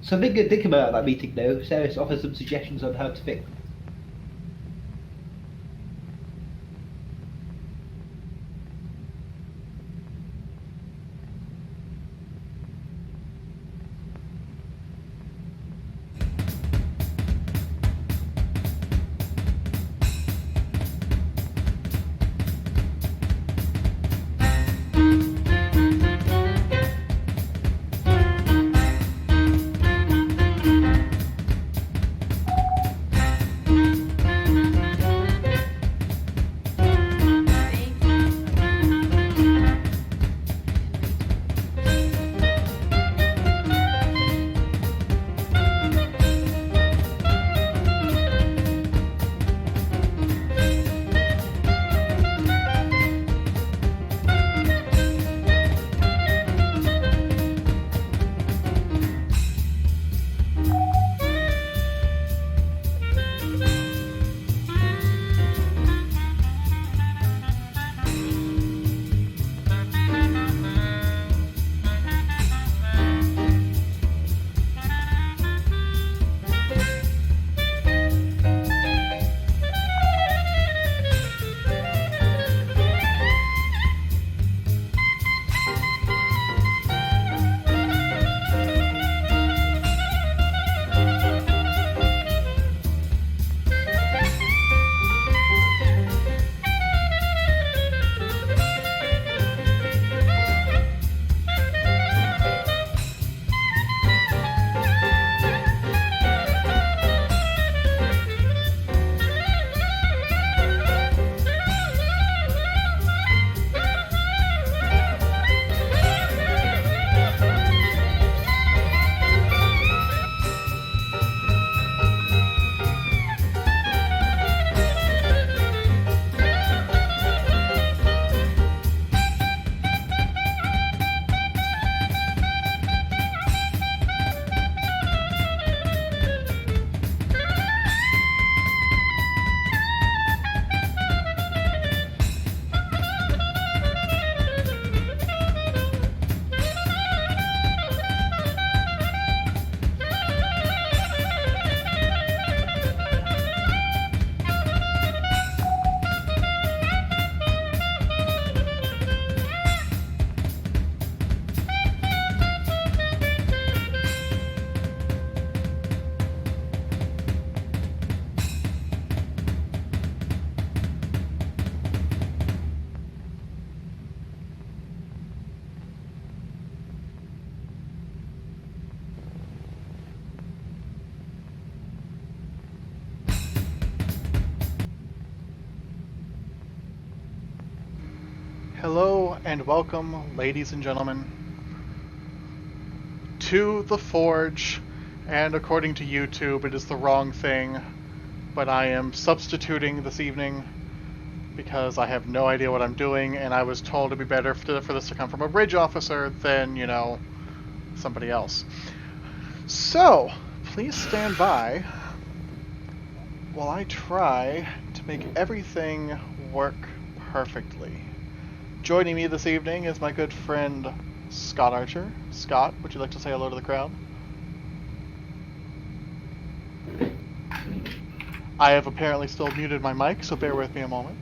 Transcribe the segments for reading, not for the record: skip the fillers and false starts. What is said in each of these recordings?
So think about that meeting now. Sarah offers some suggestions on how to fix. Hello and welcome, ladies and gentlemen, to the Forge, and according to YouTube it is the wrong thing, but I am substituting this evening because I have no idea what I'm doing, and I was told it'd be better for this to come from a bridge officer than, you know, somebody else. So, please stand by while I try to make everything work perfectly. Joining me this evening is my good friend Scott Archer. Scott, would you like to say hello to the crowd? I have apparently still muted my mic, so bear with me a moment.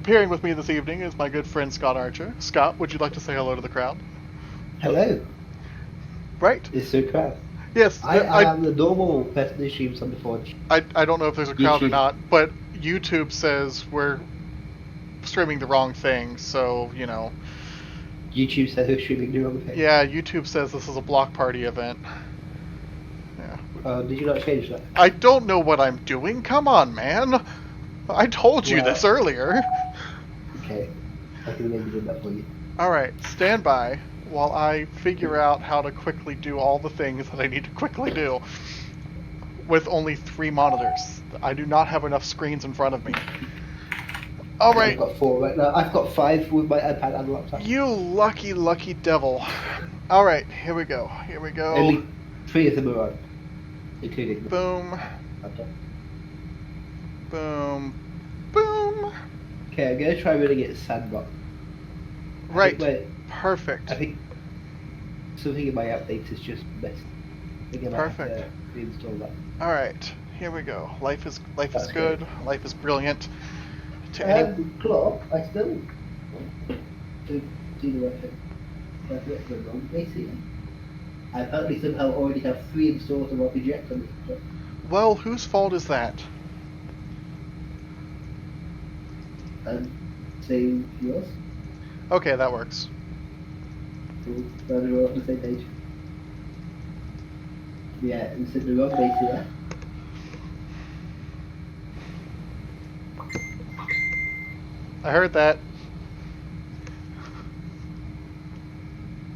Appearing with me this evening is my good friend Scott Archer. Scott, would you like to say hello to the crowd? Hello. Right. It's a crowd. Yes. I am the normal person who streams on the Forge. I don't know if there's a crowd or YouTube. not, but YouTube says we're streaming the wrong thing, so, you know. YouTube says who's streaming the wrong thing. Yeah, YouTube says this is a block party event. Yeah. Did you not change that? I don't know what I'm doing. Come on, man. I told you this earlier. Okay. I can maybe do that for you. Alright, stand by while I figure out how to quickly do all the things that I need to quickly do with only 3 monitors. I do not have enough screens in front of me. Alright. I've got 4 right now. I've got 5 with my iPad and laptop. You lucky, lucky devil. Alright, here we go. Here we go. Only 3 of them are on, including the Boom. laptop. Boom. Boom. Okay, I'm gonna try running it as Sandbox. Right. Perfect. I think something in my updates is just messed. Again, I have Perfect. to reinstall that. All right, here we go. Life is That's good. great. Life is brilliant. To any Clark, I still do the right thing. I've written it wrong, basically. I apparently somehow already have 3 installs of RPGX on this. well, whose fault is that? And same yours. Okay, that works. Cool. Glad we're all on the same page. Yeah, we said the wrong base there. I heard that.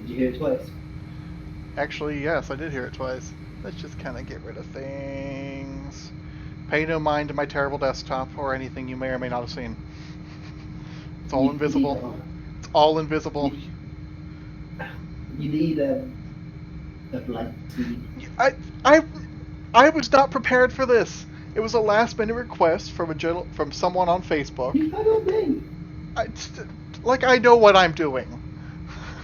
Did you hear it twice? Actually, yes, I did hear it twice. Let's just kind of get rid of things. Pay no mind to my terrible desktop or anything you may or may not have seen. It's all invisible. It's all invisible. You need a blank scene. I was not prepared for this. It was a last-minute request from from someone on Facebook. You had all day. I know what I'm doing.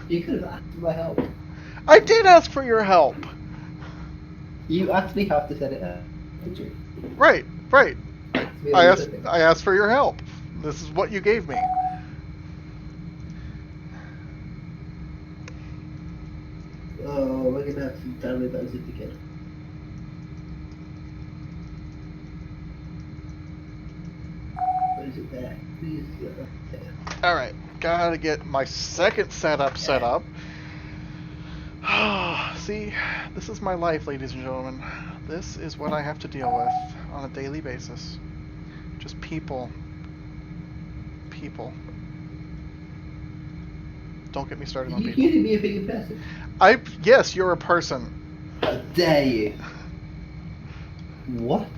You could have asked for my help. I did ask for your help. You actually have to set it up, did you? Right. It's really I interesting. asked for your help. This is what you gave me. Oh, we're gonna have to download that zip again. Where is it there? Please, there. All right, gotta get my second setup set up. See, this is my life, ladies and gentlemen. This is what I have to deal with on a daily basis. Just people. Don't get me started on You people. kidding me a big person? Yes, you're a person. How dare you? What?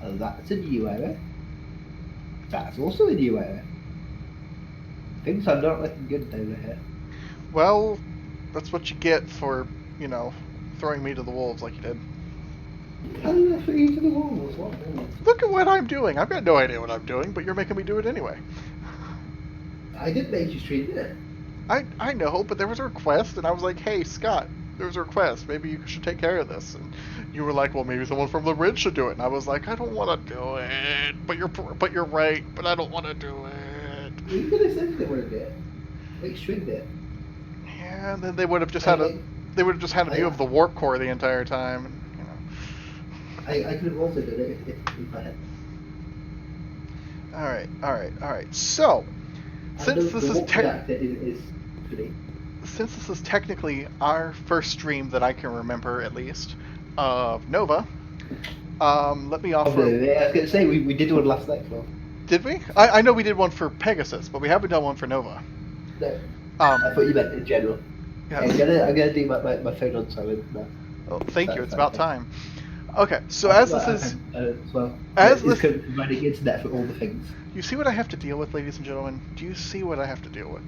Oh, that's a new error. That's also a new error. Things are not looking good over here. Well, that's what you get for, throwing me to the wolves like you did. How did I throw you to the walls? What? Look at what I'm doing. I've got no idea what I'm doing, but you're making me do it anyway. I did make you stream, didn't I know, but there was a request, and I was like, hey, Scott, there was a request. Maybe you should take care of this. And you were like, well, maybe someone from the Ridge should do it. And I was like, I don't want to do it. But you're right, but I don't want to do it. I? You could have said they would have did. Like streamed it. Yeah, and then they would have just had a view of the warp core the entire time. And, I could have also done it if I had. All right. So, since this is technically our first stream that I can remember, at least, of Nova, let me offer. I was going to say we did one last night, Phil. Did we? I know we did one for Pegasus, but we haven't done one for Nova. No. I thought you meant in general. Yeah. I'm gonna do my phone on silent now. Oh, thank you. It's about time. Okay, so as this is providing internet for all the things. You see what I have to deal with, ladies and gentlemen? Do you see what I have to deal with?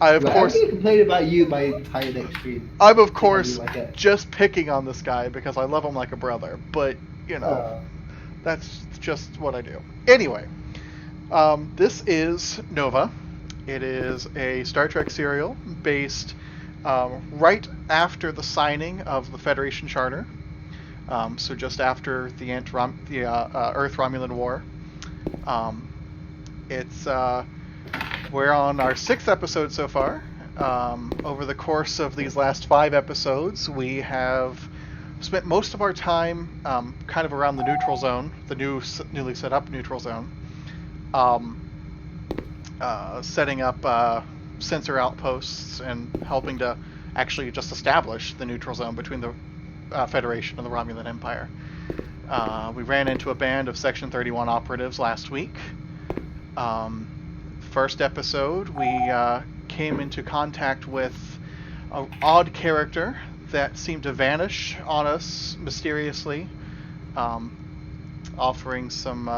I'm going to complain about you my entire next stream. I'm of course just picking on this guy because I love him like a brother, but that's just what I do. Anyway, this is Nova. It is a Star Trek serial based right after the signing of the Federation Charter. So just after the Earth-Romulan War. We're on our 6th episode so far. Over the course of these last 5 episodes, we have spent most of our time kind of around the neutral zone, the newly set up neutral zone, setting up sensor outposts and helping to actually just establish the neutral zone between the Federation and the Romulan Empire. We ran into a band of Section 31 operatives last week. First episode, we came into contact with an odd character that seemed to vanish on us mysteriously, offering some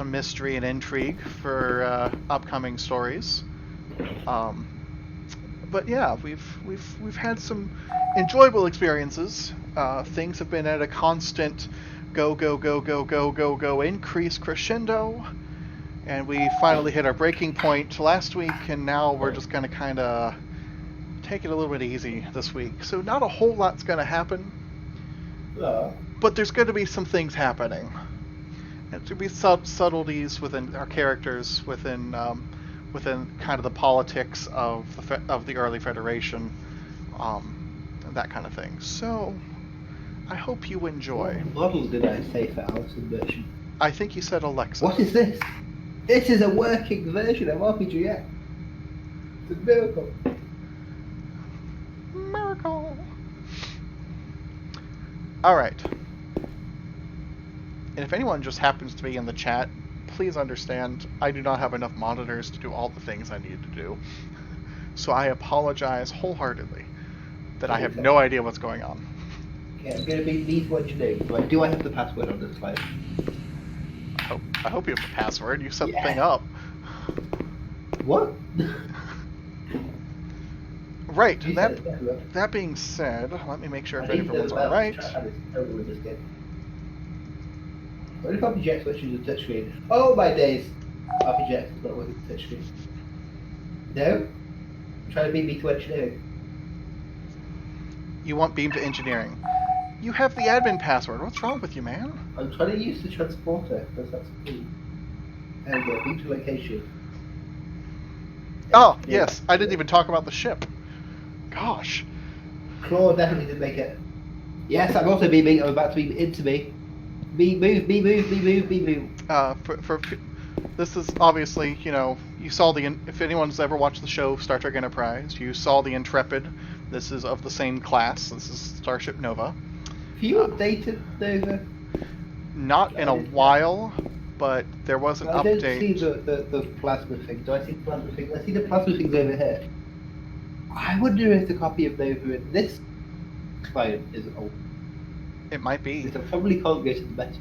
mystery and intrigue for upcoming stories. But yeah, we've had some enjoyable experiences. Things have been at a constant go increase crescendo, and we finally hit our breaking point last week, and now we're just gonna kind of take it a little bit easy this week. So not a whole lot's going to happen, Oh. but there's going to be some things happening. And there'll be subtleties within our characters, within kind of the politics of the early Federation, and that kind of thing. So I hope you enjoy. What model did I say for Alison version? I think you said Alexa. What is this? This is a working version of RPGX. It's a miracle. Miracle. All right. And if anyone just happens to be in the chat, please understand I do not have enough monitors to do all the things I need to do. So I apologize wholeheartedly that I have no idea what's going on. Okay, I'm going to be need what you do. Right, do I have the password on this file? I hope you have the password. You set the Yeah. thing up. What? Right. You said it, yeah. That being said, let me make sure I need everyone's to all right. try this totally with this game. What if RPGX switches a touchscreen? Oh my days! RPGX is not working with touchscreen. No? Try to beat me to engineering. You want Beam to Engineering. You have the admin password. What's wrong with you, man? I'm trying to use the transporter, because that's key. There we go, beam to location. Oh, Yeah. yes. I didn't even talk about the ship. Gosh. Claw definitely didn't make it. Yes, I'm also beaming. I'm about to beam into me. Me move, me move, me move, me move. This is obviously, you saw if anyone's ever watched the show Star Trek Enterprise, you saw the Intrepid. This is of the same class. This is Starship Nova. Have you updated Nova? Not in a while, but there was an I update. don't see the plasma thing. Do I see the plasma thing? I see the plasma things over here. I wonder if the copy of Nova in this client is old. It might be. Because I probably can't go to the better.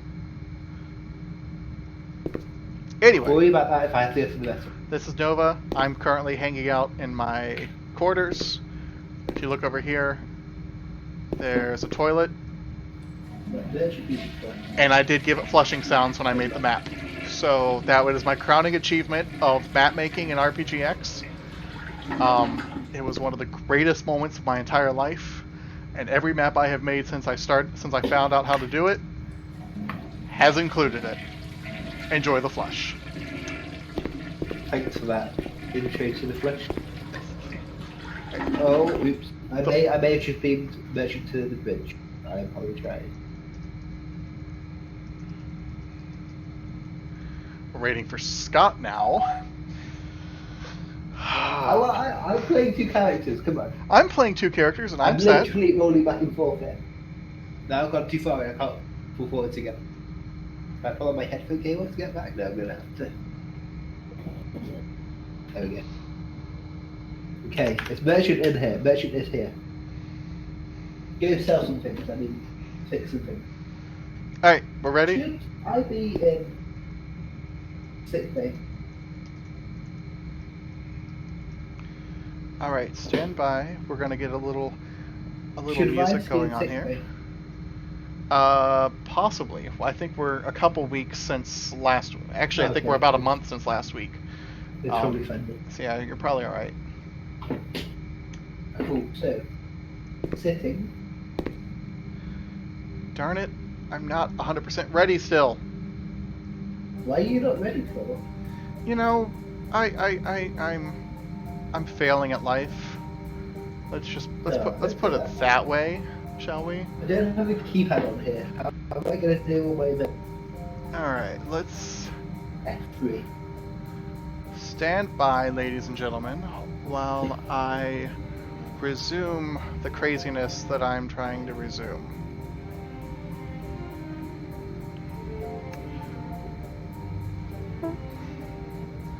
Anyway. Worry about that if I have to go to the better. This is Nova. I'm currently hanging out in my quarters. If you look over here, there's a toilet. That should be the plan. And I did give it flushing sounds when I made the map. So that was my crowning achievement of map making in RPGX. It was one of the greatest moments of my entire life. And every map I have made since I found out how to do it has included it. Enjoy the flush. Thanks for that intro to the flesh. Oh, oops. I may have just beamed Merchant to the bridge. I apologize. We're waiting for Scott now. I'm playing two characters, come on. I'm playing two characters and I'm I'm set. literally rolling back and forth here. Now I've gone too far and I can't pull forward together. If I pull on my headphone cable to get back, no, I'm going to have to. There we go. Okay, it's Merchant in here. Merchant is here. Go sell some things, I mean, fix some things. Alright, we're ready? Should I be in sick bay? Alright, stand by. We're gonna get a little Should music Vibes going be in on sick here. bay? Possibly. I think we're a couple weeks since last. Actually, I think Okay. we're about a month since last week. It's probably fun. So yeah, you're probably all right. Cool, so, sitting. Darn it, I'm not 100% ready still. Why are you not ready for it? I'm failing at life. Let's put it that way, shall we? I don't have a keypad on here. How am I going to do all my events? All right, let's F3. stand by, ladies and gentlemen, while I resume the craziness that I'm trying to resume.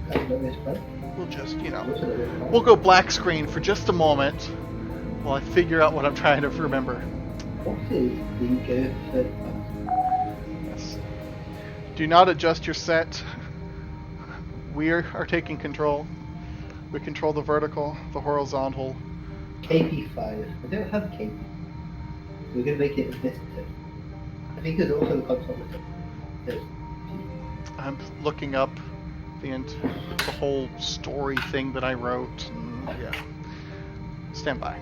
That's not this fun. We'll just, What's another fun? we'll go black screen for just a moment while I figure out what I'm trying to remember. What is the go for? Yes. Do not adjust your set. We are taking control. We control the vertical, the horizontal. KP5. I don't have KP. We're going to make it a visitor. I think there's also the console. There's I'm looking up the whole story thing that I wrote. And, yeah. Stand by.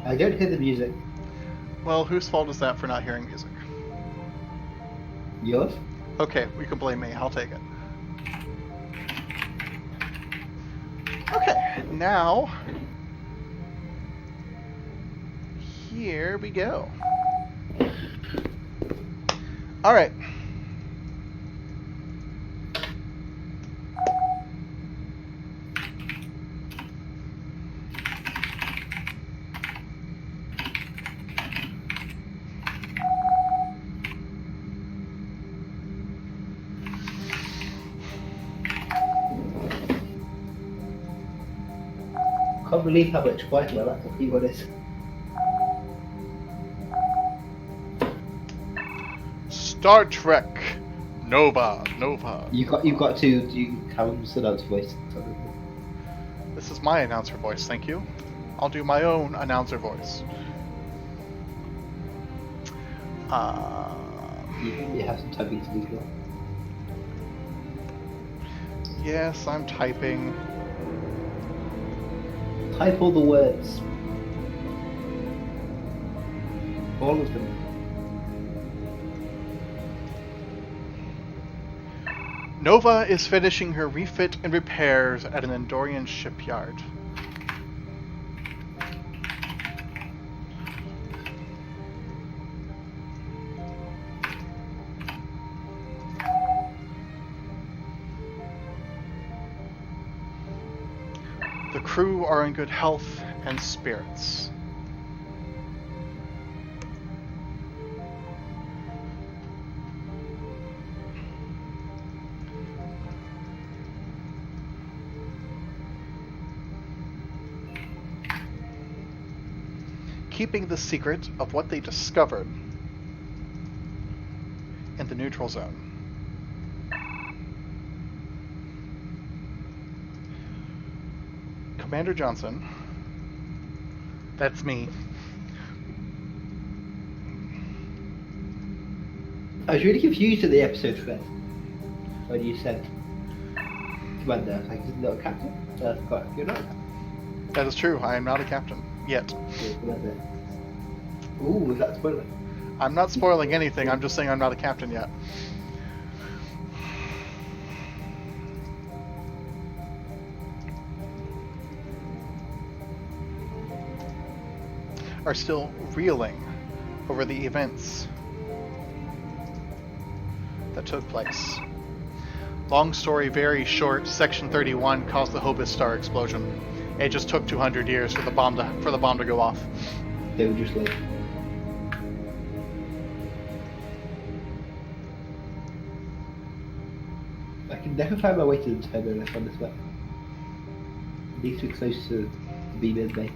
I don't hear the music. Well, whose fault is that for not hearing music? Yours? Okay, we can blame me. I'll take it. Okay, now... Here we go. Alright. Can't believe how much quieter my laptop keyboard is. Star Trek. Nova. You've got to do Callum's announcer voice. This is my announcer voice, thank you. I'll do my own announcer voice. You have some typing to do. Yes, I'm typing. Type all the words. All of them. Nova is finishing her refit and repairs at an Andorian shipyard. The crew are in good health and spirits. Keeping the secret of what they discovered in the neutral zone. Commander Johnson, that's me. I was really confused at the episode first when you said Commander. I was like, isn't that a captain? You're not a captain. That is true. I am not a captain yet. Ooh, is that a spoiler? I'm not spoiling anything. I'm just saying I'm not a captain yet. Are still reeling over the events that took place. Long story very short, Section 31 caused the Hobus star explosion. It just took 200 years for the bomb to go off. They were just late. I can never find my way to the terminus on this map. At least we're close to the beam bay.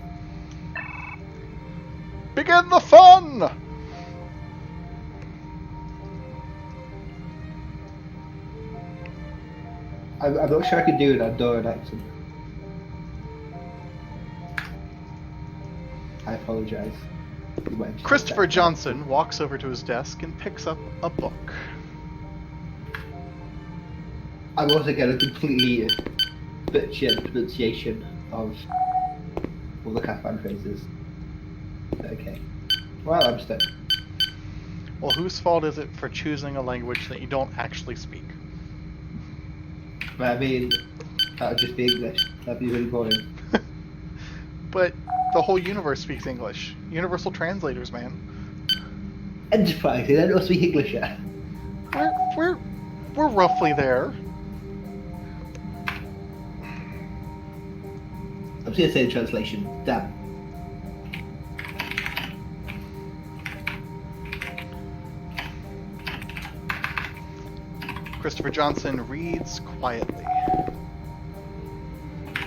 Begin the fun! I'm not sure I can do an Andorran accent. I apologise. Christopher Johnson walks over to his desk and picks up a book. I'm also going to completely butcher the pronunciation of all the Catalan phrases. Okay. Well, I'm stuck. Well, whose fault is it for choosing a language that you don't actually speak? I mean, that would just be English. That'd be really boring. But the whole universe speaks English. Universal translators, man. Enterprise, they don't speak English yet. We're roughly there. I'm just gonna say the translation. Damn. Christopher Johnson reads quietly.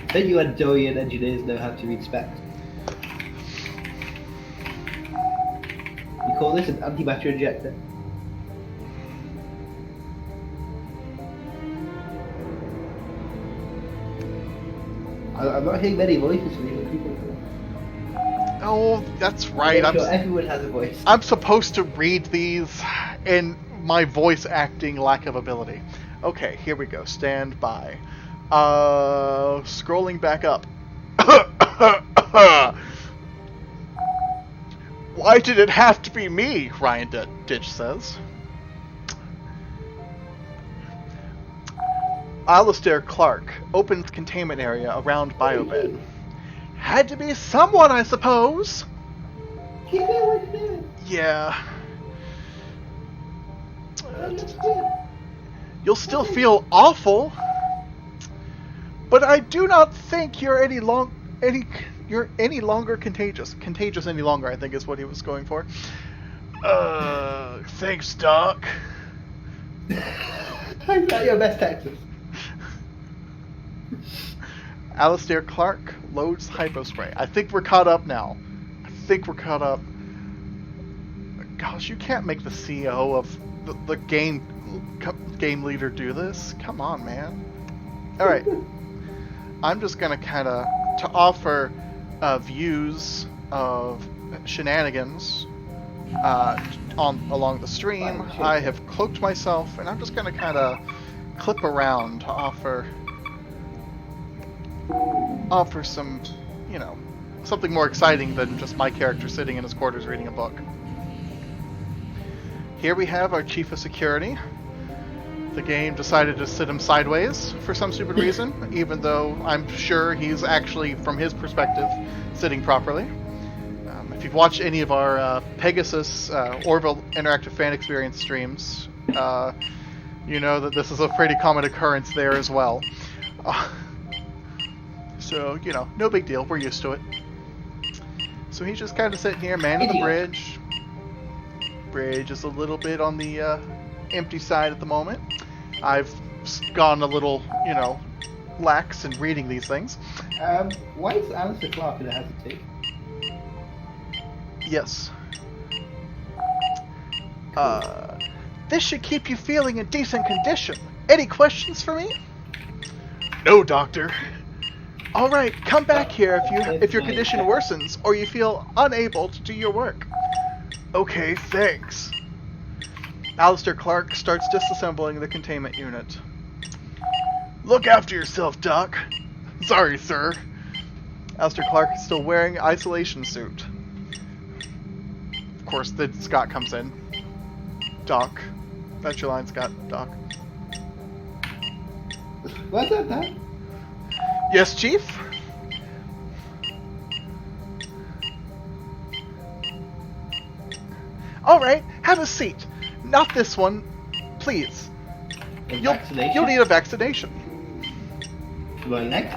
Don't you Andorian engineers know how to read specs? You call this an antimatter injector? I'm not hearing many voices from you people. Oh, that's right. I'm sure everyone has a voice. I'm supposed to read these in my voice acting lack of ability. Okay, here we go. Stand by. Scrolling back up. Why did it have to be me? Ryan Ditch says. Alistair Clark opens containment area around Biobed. Had to be someone, I suppose. Keep it what you do. Yeah. That looks good. You'll still feel awful, but I do not think you're any longer contagious. Contagious any longer, I think is what he was going for. Thanks, Doc. I'm not your best Texas. Alistair Clark loads hypospray. I think we're caught up now. Gosh, you can't make the CEO of the game leader do this. Come on, man. All right. I'm just gonna to offer views of shenanigans along the stream. I have cloaked myself, and I'm just gonna clip around to offer some, something more exciting than just my character sitting in his quarters reading a book. Here we have our chief of security. The game decided to sit him sideways for some stupid reason, even though I'm sure he's actually, from his perspective, sitting properly. If you've watched any of our Pegasus Orville Interactive Fan Experience streams, you know that this is a pretty common occurrence there as well. So, no big deal. We're used to it. So he's just sitting here, manning the bridge. Bridge is a little bit on the empty side at the moment. I've gone a little, lax in reading these things. Why is Alistair Clark in a hesitate? Yes. This should keep you feeling in decent condition. Any questions for me? No, Doctor. All right, come back here if your condition worsens or you feel unable to do your work. Okay, thanks. Alistair Clark starts disassembling the containment unit. Look after yourself, Doc. Sorry, sir. Alistair Clark is still wearing isolation suit. Of course, then Scott comes in. Doc. That's your line, Scott. Doc. What's up, Doc? Yes, Chief? Alright, have a seat. Not this one. Please. You'll need a vaccination. Going next?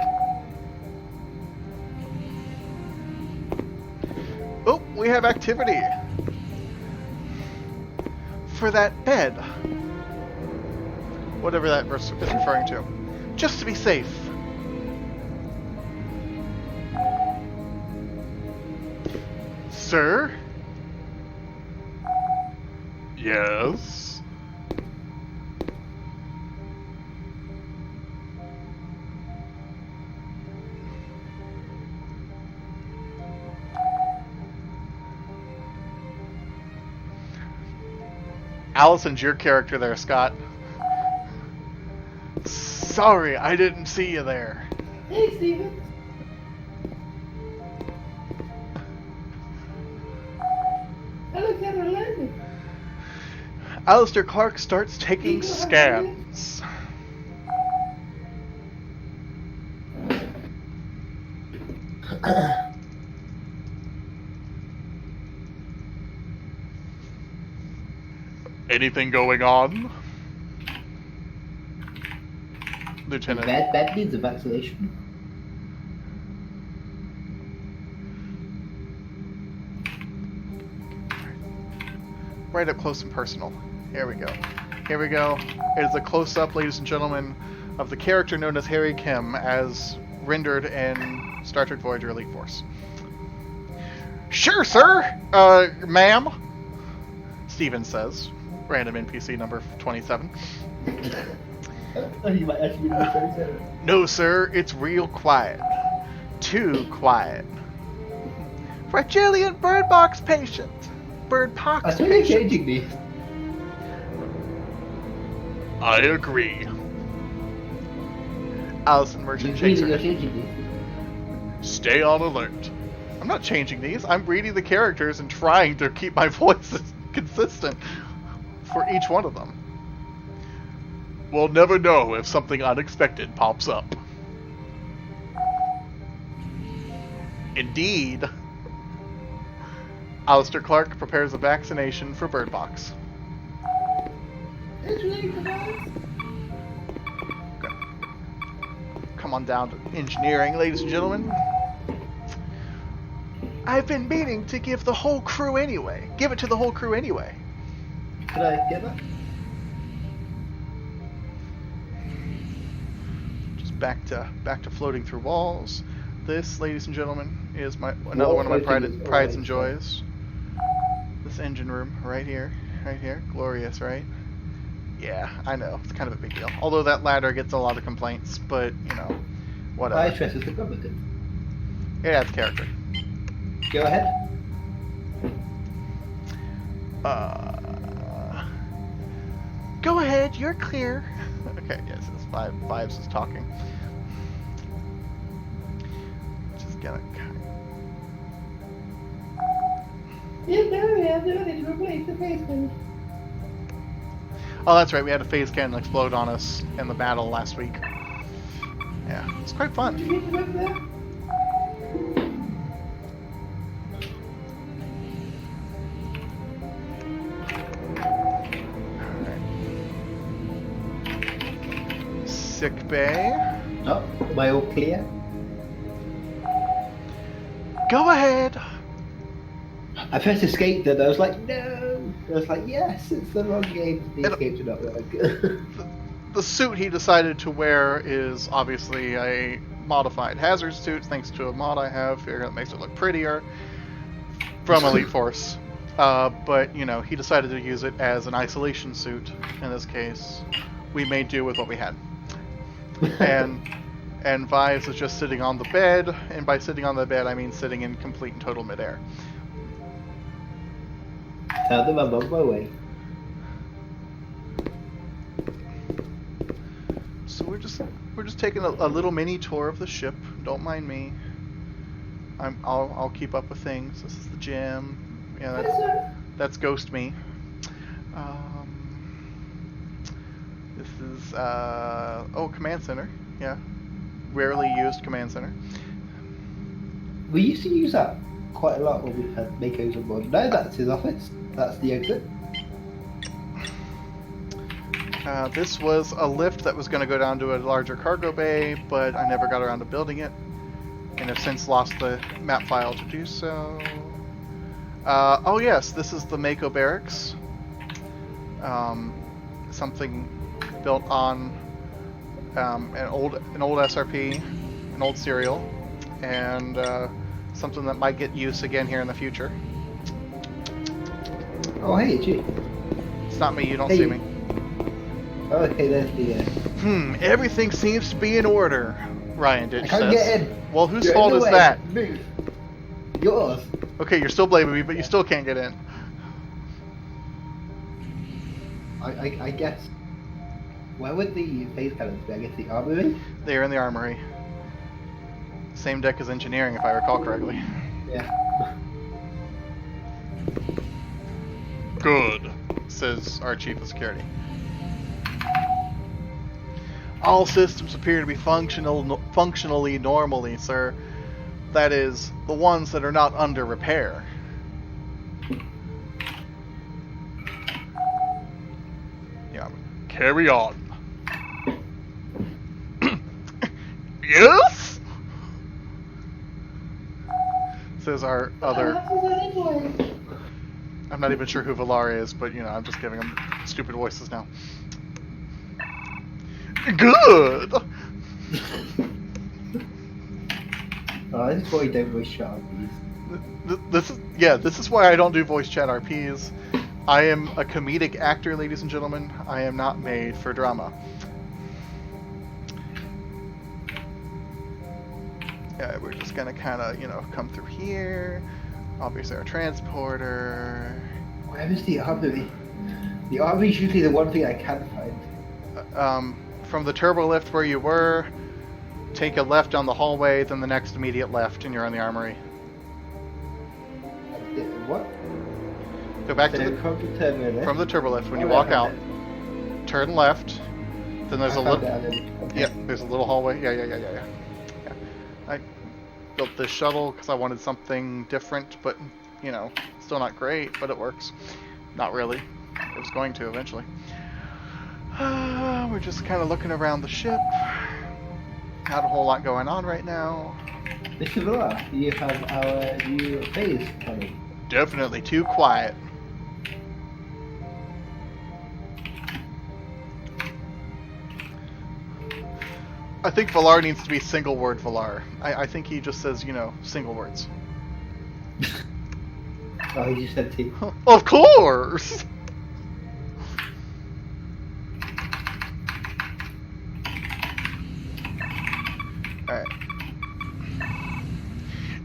Oh, we have activity. For that bed. Whatever that verse is referring to. Just to be safe. Sir? Yes? Allison's your character there, Scott. Sorry, I didn't see you there. Hey, Steven. Alexander Landon. Alistair Clark starts taking scans. Anything going on? Lieutenant. That needs a vaccination. Right up close and personal. Here we go. Here we go. It is a close-up, ladies and gentlemen, of the character known as Harry Kim, as rendered in Star Trek Voyager Elite Force. Sure, sir! Ma'am? Steven says. Random NPC number 27. You might actually be number 37. No, sir. It's real quiet. Too quiet. Fragilian bird box patient. Bird pox I think you're patient. changing these. I agree. Allison Merchant shakes her You're head. changing these. Stay on alert. I'm not changing these. I'm reading the characters and trying to keep my voices consistent for each one of them. We'll never know if something unexpected pops up. Indeed. Alistair Clark prepares a vaccination for Bird Box. It's really nice. Okay. Come on down to engineering, ladies and gentlemen. I've been meaning to give the whole crew anyway. Give it to the whole crew anyway. Can I get that? Just back to floating through walls. This, ladies and gentlemen, is another one of my prides and joys. This engine room right here, glorious, right? Yeah, I know, it's kind of a big deal. Although that ladder gets a lot of complaints, but you know, whatever. I trust the government. Yeah, it's character. Go ahead. Go ahead, you're clear. Okay, yes, it's Vibes is talking. Just gonna. To replace the face cannon. Oh, that's right. We had a phase cannon explode on us in the battle last week. Yeah, it's quite fun. Did you remember that? Sick bay. Oh, am I all clear? Go ahead. I first escaped and I was like, no. I was like, yes, it's the wrong game. The escapes are not work. The suit he decided to wear is obviously a modified hazard suit, thanks to a mod I have here that makes it look prettier from Elite Force. But, you know, he decided to use it as an isolation suit. In this case, we made do with what we had. And Vibes is just sitting on the bed, and by sitting on the bed, I mean sitting in complete and total midair. Tell them I'm on my way. So we're just taking a little mini tour of the ship. Don't mind me. I'll keep up with things. This is the gym. Yeah, that's Ghost Me. This is Command Center. Yeah, rarely used Command Center. We used to use that quite a lot when we had Mako's on board. No, that's his office. That's the exit. This was a lift that was going to go down to a larger cargo bay, but I never got around to building it, and have since lost the map file to do so. Oh yes, this is the Mako Barracks. Something built on an old SRP, an old serial, and something that might get use again here in the future. Oh, hey, it's you. It's not me, you don't Hey. see me. Oh, okay, there's the... Everything seems to be in order, Ryan Ditch I can't says. get in. Well, whose You're in fault the is way. that? Move. Yours. Okay, you're still blaming me, but you still can't get in. I guess... Where would the phase cannons be? I guess the armory? They are in the armory. Same deck as engineering, if I recall correctly. Yeah. Good, says our chief of security. All systems appear to be functionally normally, sir. That is, the ones that are not under repair. Yeah, carry on. Yes? Says our other... I'm not even sure who Valar is, but, you know, I'm just giving him stupid voices now. Good! This is why you don't voice chat RPs. This is why I don't do voice chat RPs. I am a comedic actor, ladies and gentlemen. I am not made for drama. Yeah, we're just gonna kind of, you know, come through here. Obviously our transporter. Where is the armory? The armory is usually the one thing I can find. From the turbo lift where you were take a left down the hallway, then the next immediate left, and you're on the armory. What? Go back So to the, from the terminal. from the turbolift when you Oh, walk yeah, out. Turn left. Then there's a little. Okay. Yeah, there's a little hallway. Yeah. I built this shuttle because I wanted something different, but you know, still not great, but it works. Not really. It was going to eventually. We're just kind of looking around the ship. Not a whole lot going on right now. Mr. Villar, you have our new phase coming. Definitely too quiet. I think Valar needs to be single word Valar. I think he just says, you know, single words. Oh, he just said T. Of course! Alright.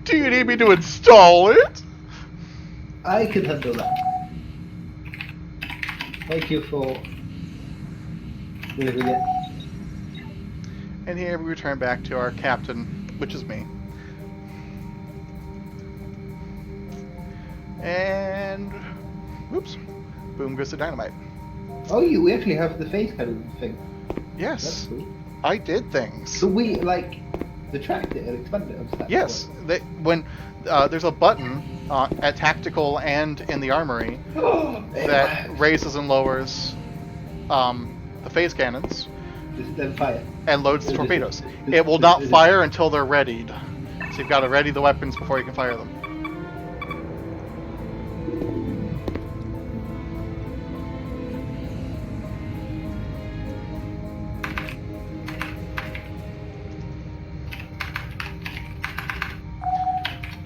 Do you need me to install it? I can handle that. Thank you for delivering it. And here we return back to our captain, which is me. And... whoops. Boom goes the dynamite. Oh, we actually have the face kind of thing. That's Yes, cool. I did things. So we, like, detract it and expand it. Or Yes, when there's a button at tactical and in the armory that raises and lowers the phase cannons Just then fire. and loads the torpedoes. It will not fire until they're readied. So you've got to ready the weapons before you can fire them.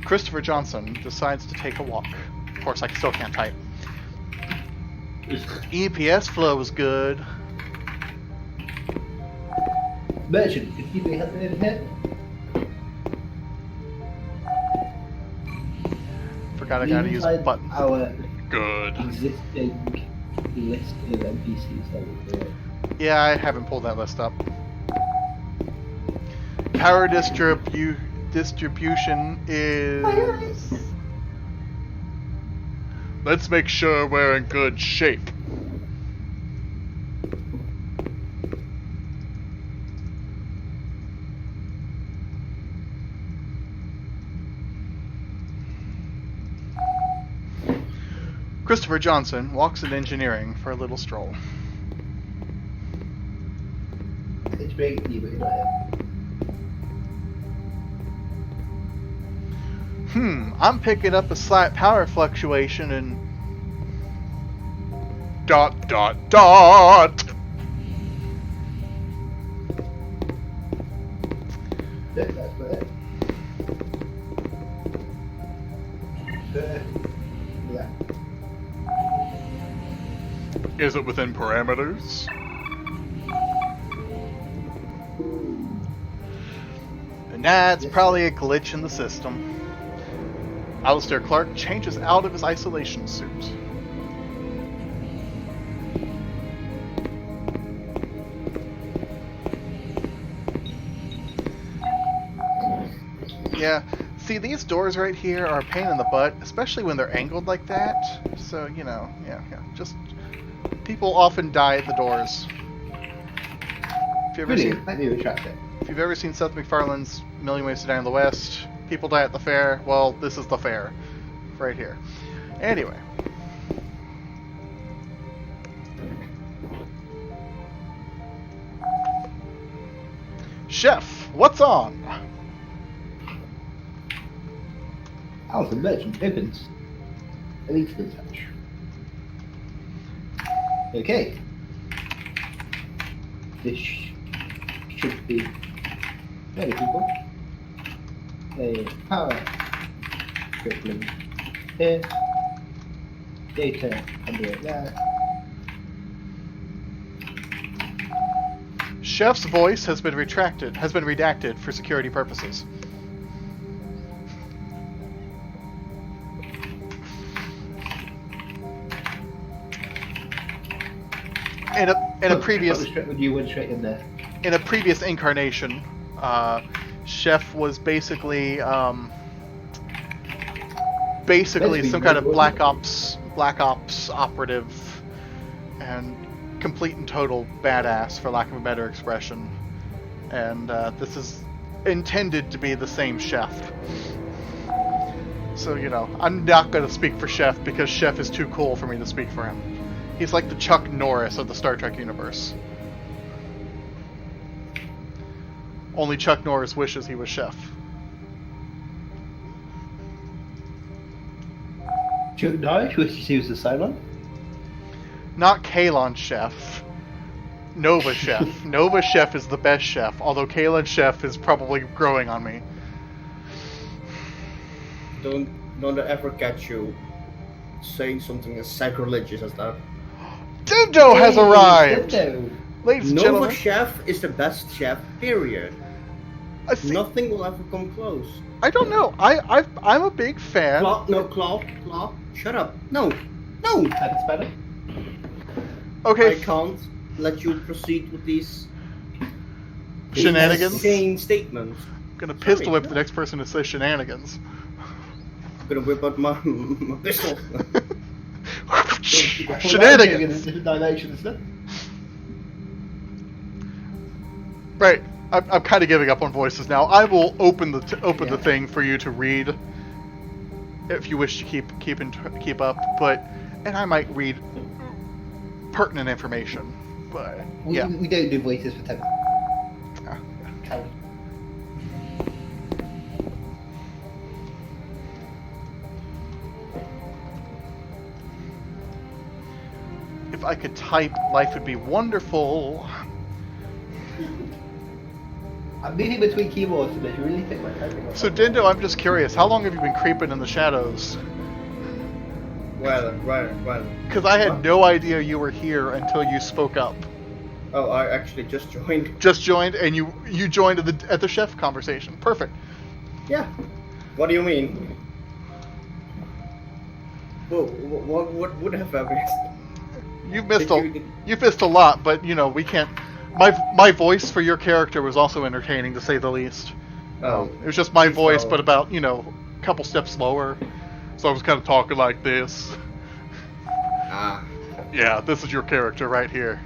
Christopher Johnson decides to take a walk. Of course, I still can't type. EPS flow was good. Merchant, could you be helping in here? Forgot I gotta use Inside buttons. our Good. existing list of NPCs that we create. Yeah, I haven't pulled that list up. Power distribution is... Let's make sure we're in good shape. Christopher Johnson walks in engineering for a little stroll. It's breaking you, but you're not here. I'm picking up a slight power fluctuation and... ... Yeah, that's what it is. Yeah. Is it within parameters? And that's probably a glitch in the system. Alistair Clark changes out of his isolation suit. Yeah, see, these doors right here are a pain in the butt, especially when they're angled like that. So, you know, yeah, just... People often die at the doors. If you've ever Really? seen, Let me retract it. if you've ever seen Seth MacFarlane's Million Ways to Die in the West, people die at the fair. Well, this is the fair. Right here. Anyway. Chef, what's on? Alpha Merchant opens. Elite touch. Okay. This should be ready, people. A power crippling here. Data under it there. Chef's voice has been redacted for security purposes. In a previous You went straight in there. in a previous incarnation, Chef was basically Basically, some kind of wasn't black it? ops operative, and complete and total badass, for lack of a better expression. And this is intended to be the same Chef. So, I'm not going to speak for Chef because Chef is too cool for me to speak for him. He's like the Chuck Norris of the Star Trek universe. Only Chuck Norris wishes he was Chef. Chuck Norris wishes he was the Cylon. Not Kalon Chef. Nova Chef. Nova Chef is the best chef, although Kalon Chef is probably growing on me. Don't I ever catch you saying something as sacrilegious as that. Dindo has arrived! Dindo. Ladies and Nova gentlemen, Chef is the best chef, period. I see, Nothing will ever come close. I don't know. I'm a big fan. Claw, shut up. No. Happy Spider. Okay, I can't let you proceed with these shenanigans. insane statements. I'm gonna pistol whip the next person who says shenanigans. I'm gonna whip out my pistol. Shenanigans! Different dimensions, isn't it? Right. I'm kind of giving up on voices now. I will open the Yeah. the thing for you to read if you wish to keep up. And I might read pertinent information. But yeah. We don't do voices for 10. Ah. Carry. If I could type, life would be wonderful. I'm moving between keyboards to make really think my typing. So Dindo, I'm just curious. How long have you been creeping in the shadows? Well. Because I had What? no idea you were here until you spoke up. Oh, I actually just joined. Just joined, and you joined at the chef conversation. Perfect. Yeah. What do you mean? Well, what would have I missed? You've missed a lot, but we can't. My voice for your character was also entertaining, to say the least. Oh. It was just my voice, So- but about a couple steps slower. So I was kind of talking like this. Ah. Yeah, this is your character right here.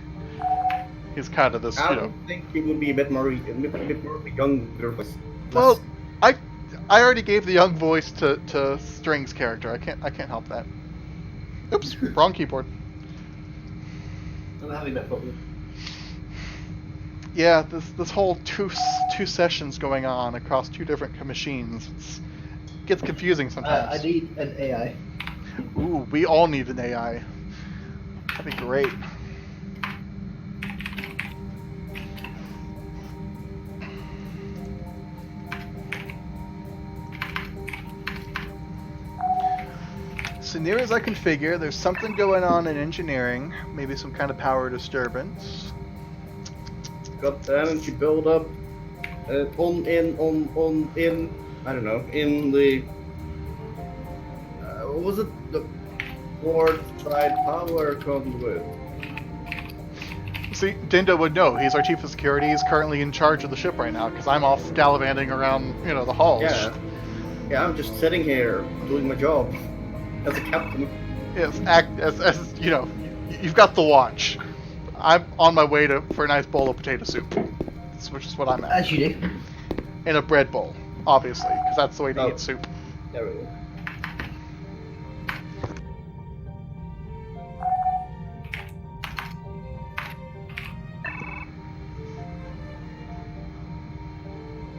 He's kind of this, I would think he would be a bit more younger. But Well, I already gave the young voice to String's character. I can't help that. Oops, wrong keyboard. I'm having that problem. Yeah, this whole two sessions going on across two different machines gets confusing sometimes. I need an AI. Ooh, we all need an AI. That'd be great. So near as I can figure, there's something going on in engineering, maybe some kind of power disturbance. got the energy build up. In I don't know, in the what was it, the port side power conduit. See, Dindo would know. He's our chief of security. He's currently in charge of the ship right now because I'm off gallivanting around, the halls. Yeah, I'm just sitting here doing my job as a captain. Yes, as you've got the watch. I'm on my way for a nice bowl of potato soup, which is what I'm at. As you do. In a bread bowl, obviously, because that's the way to Oh. eat soup. There we go.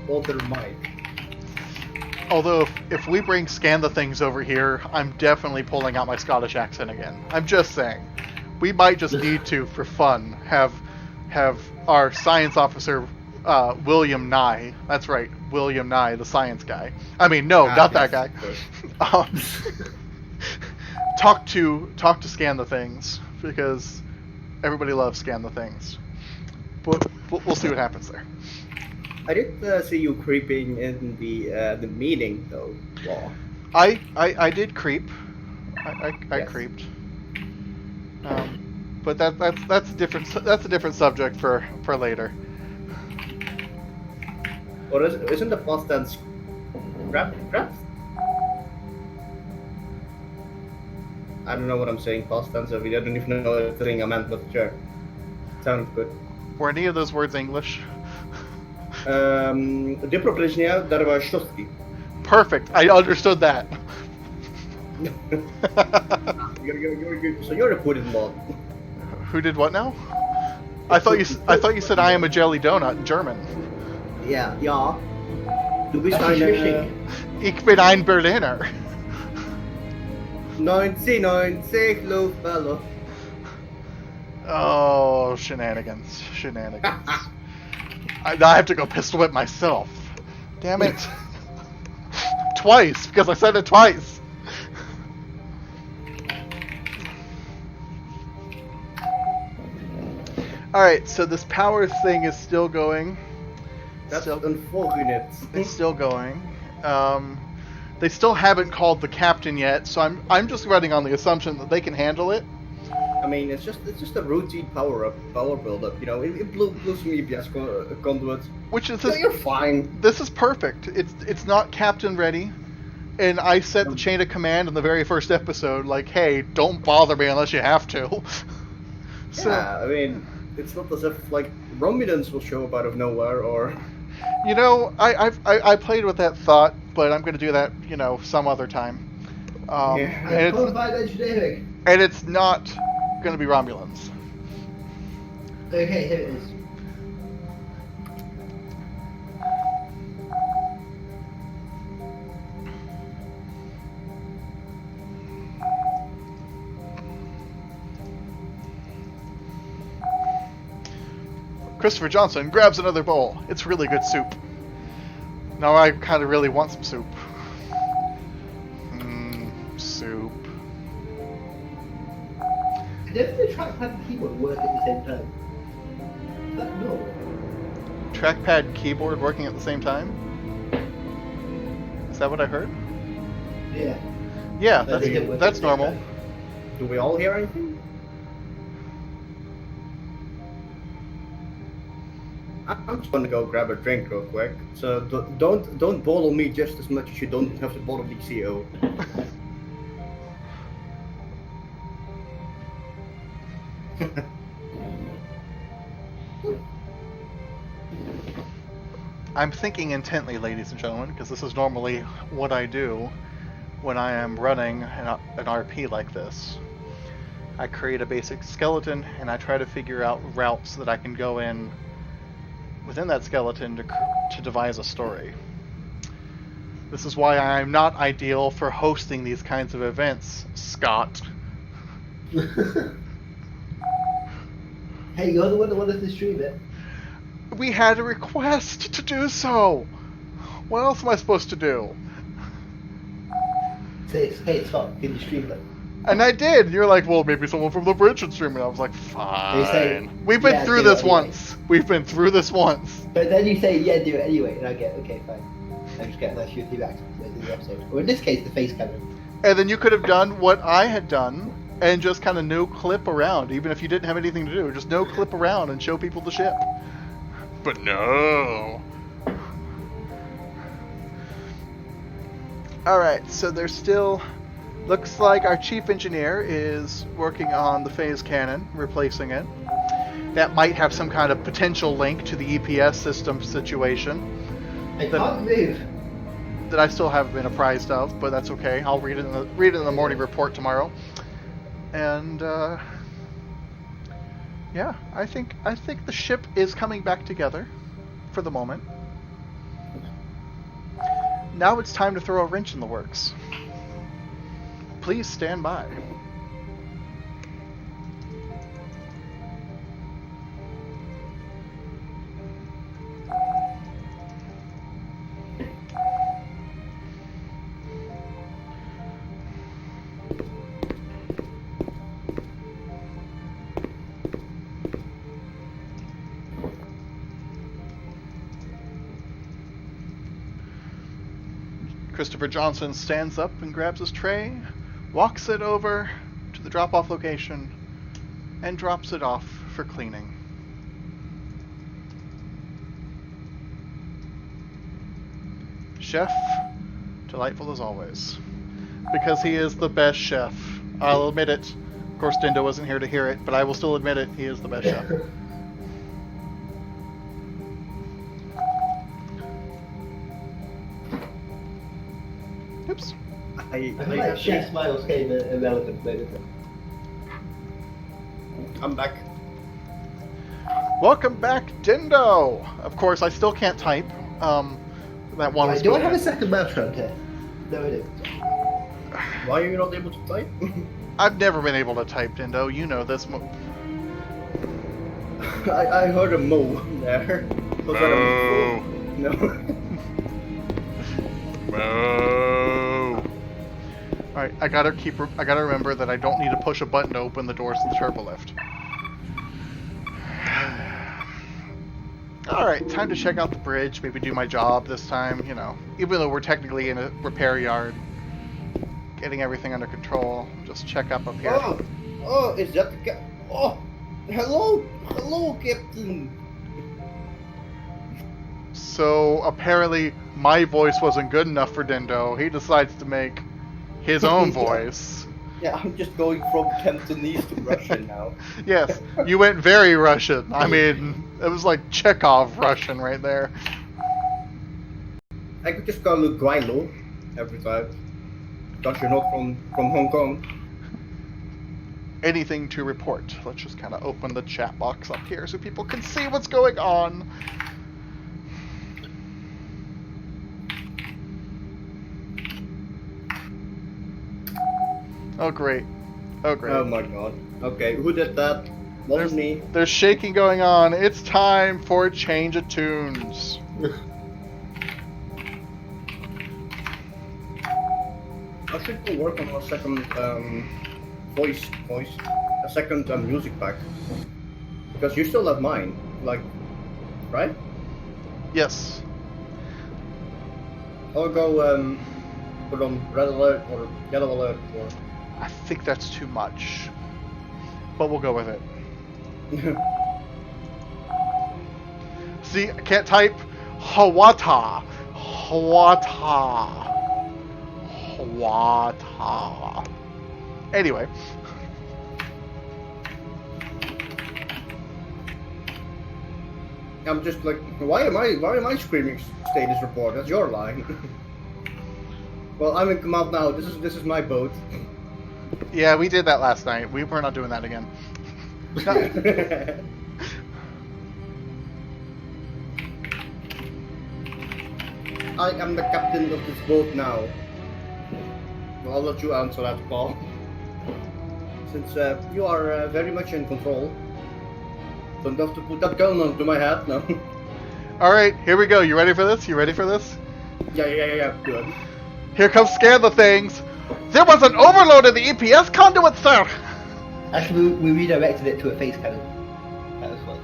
Walter Mike. Although, if we bring Scan the Things over here, I'm definitely pulling out my Scottish accent again. I'm just saying. We might just need to, for fun, have our science officer, William Nye. That's right, William Nye, the science guy. I mean, no, not that guy. Talk to Scan the Things, because everybody loves Scan the Things. But we'll see what happens there. I did see you creeping in the meeting though. Law. I did creep. I Yes. creeped. But that's a different subject for later. Or isn't the past tense grabbed? I don't know what I'm saying. Past tense. I don't even know the thing I meant, but sure. Sounded good. Were any of those words English? Det propryżnia darła środki. Perfect. I understood that. So you're a pudding mod. Who did what now? I thought you said I am a jelly donut in German. Yeah. Du bist That's eine interesting. Ich bin ein Berliner. 1990 Luftballon. Oh, shenanigans. I have to go pistol whip myself. Damn it. Twice, because I said it twice. Alright, so this power thing is still going. That's Still- unfortunate. It's still going. They still haven't called the captain yet, so I'm just running on the assumption that they can handle it. I mean, it's just a routine power build up. You know, it blew some EPS conduits. Which is So you're fine. this is perfect. It's not captain ready, and I set the chain of command in the very first episode, like, hey, don't bother me unless you have to. So Yeah, I mean, it's not as if like Romulans will show up out of nowhere, or you know, I played with that thought, but I'm going to do that, you know, some other time. Yeah. Qualified engineering. And it's not going to be Romulans. Okay, here it is. Christopher Johnson grabs another bowl. It's really good soup. Now I kind of really want some soup. Soup. Does the trackpad and keyboard work at the same time? Is that normal? Trackpad and keyboard working at the same time? Is that what I heard? Yeah. Yeah, I think it works that's at the same normal. time. do we all hear anything? I'm just gonna go grab a drink real quick. So don't bother me just as much as you don't have to bother the CEO. I'm thinking intently, ladies and gentlemen, because this is normally what I do when I am running an RP like this. I create a basic skeleton and I try to figure out routes that I can go in within that skeleton to devise a story. This is why I'm not ideal for hosting these kinds of events, Scott. Hey, you're the one that wanted to stream it. We had a request to do so. What else am I supposed to do? Say, hey, Scott, can you stream it? And I did. You're like, well, maybe someone from the bridge should stream it. I was like, fine. They say, We've been yeah, through do it this anyway. once. We've been through this once. But then you say, yeah, do it anyway, and I get, okay, fine. I just get a nice few back to the episode. Or in this case, the face cannon. And then you could have done what I had done and just kind of no clip around, even if you didn't have anything to do. Just no clip around and show people the ship. But no. Alright, so there's still... Looks like our chief engineer is working on the phase cannon, replacing it. That might have some kind of potential link to the EPS system situation I can't move. that I still haven't been apprised of, but that's okay. I'll read it in the morning report tomorrow. And yeah, I think the ship is coming back together for the moment. Now it's time to throw a wrench in the works. Please stand by. Christopher Johnson stands up and grabs his tray, walks it over to the drop-off location, and drops it off for cleaning. Chef, delightful as always. Because he is the best chef. I'll admit it. Of course, Dindo wasn't here to hear it, but I will still admit it. He is the best chef. Oops. I feel like Chef Miles came irrelevant moment. I'm back. Welcome back, Dindo! Of course, I still can't type. That one was Do I going have a in. second mouse round here? No, I don't. Why are you not able to type? I've never been able to type, Dindo. You know this. I heard a moo there. Was that a moo? No. Moo. Alright, I gotta remember that I don't need to push a button to open the doors to the turbo lift. Alright, time to check out the bridge, maybe do my job this time, you know. Even though we're technically in a repair yard. Getting everything under control. Just check up here. Oh, is that the guy? Oh, hello, Captain. So apparently my voice wasn't good enough for Dindo. He decides to make his own voice. Yeah, I'm just going from Cantonese to Russian now. Yes, you went very Russian. I mean, it was like Chekhov Russian right there. I could just call you Guaylo every time. Because you're not from Hong Kong. Anything to report? Let's just kind of open the chat box up here so people can see what's going on. Oh great. Oh great. Oh my god. Okay, who did that? Wasn't me. There's shaking going on. It's time for a change of tunes. I should go work on a second voice, a second music pack. Because you still have mine, like, right? Yes. I'll go put on red alert or yellow alert or. I think that's too much. But we'll go with it. See, I can't type. Hawata. Hawata. Hawata. Anyway. I'm just like, why am I screaming status report? That's your line. Well, I'm in command now. This is my boat. Yeah, we did that last night. We're not doing that again. I am the captain of this boat now. Well, I'll let you answer that, Paul. Since you are very much in control. Don't have to put that gun onto my head now. Alright, here we go. You ready for this? You ready for this? Yeah, good. Here comes Scan the Things. There was an overload in the EPS conduit, sir! Actually, we redirected it to a face cannon. That was fun.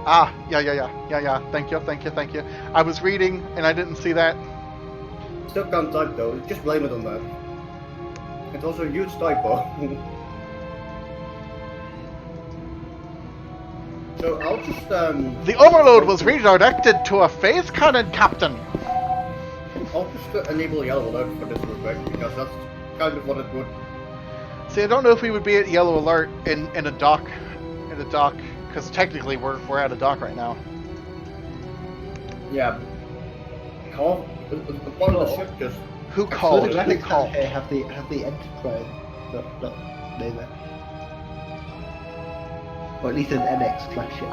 Ah, yeah. Thank you. I was reading and I didn't see that. Still can't type though, just blame it on that. It's also a huge typo. So I'll just The overload was redirected to a phase cannon, Captain. I'll just enable yellow alert for this real quick, because that's kind of what it would. See, I don't know if we would be at yellow alert in a dock, because technically we're at a dock right now. Yeah. Call part of the ship just. Who So called? the Who graphics called? here have the Enterprise, not Nova. Or at least an NX class ship.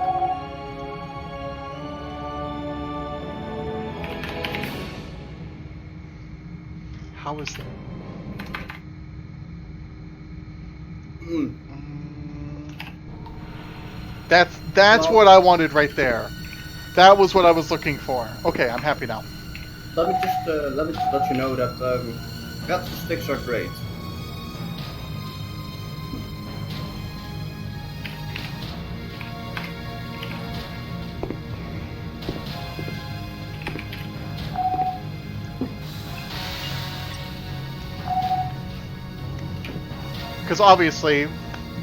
How is that? That's what I wanted right there. That was what I was looking for. Okay, I'm happy now. Let me just let you know that guts sticks are great. Because obviously,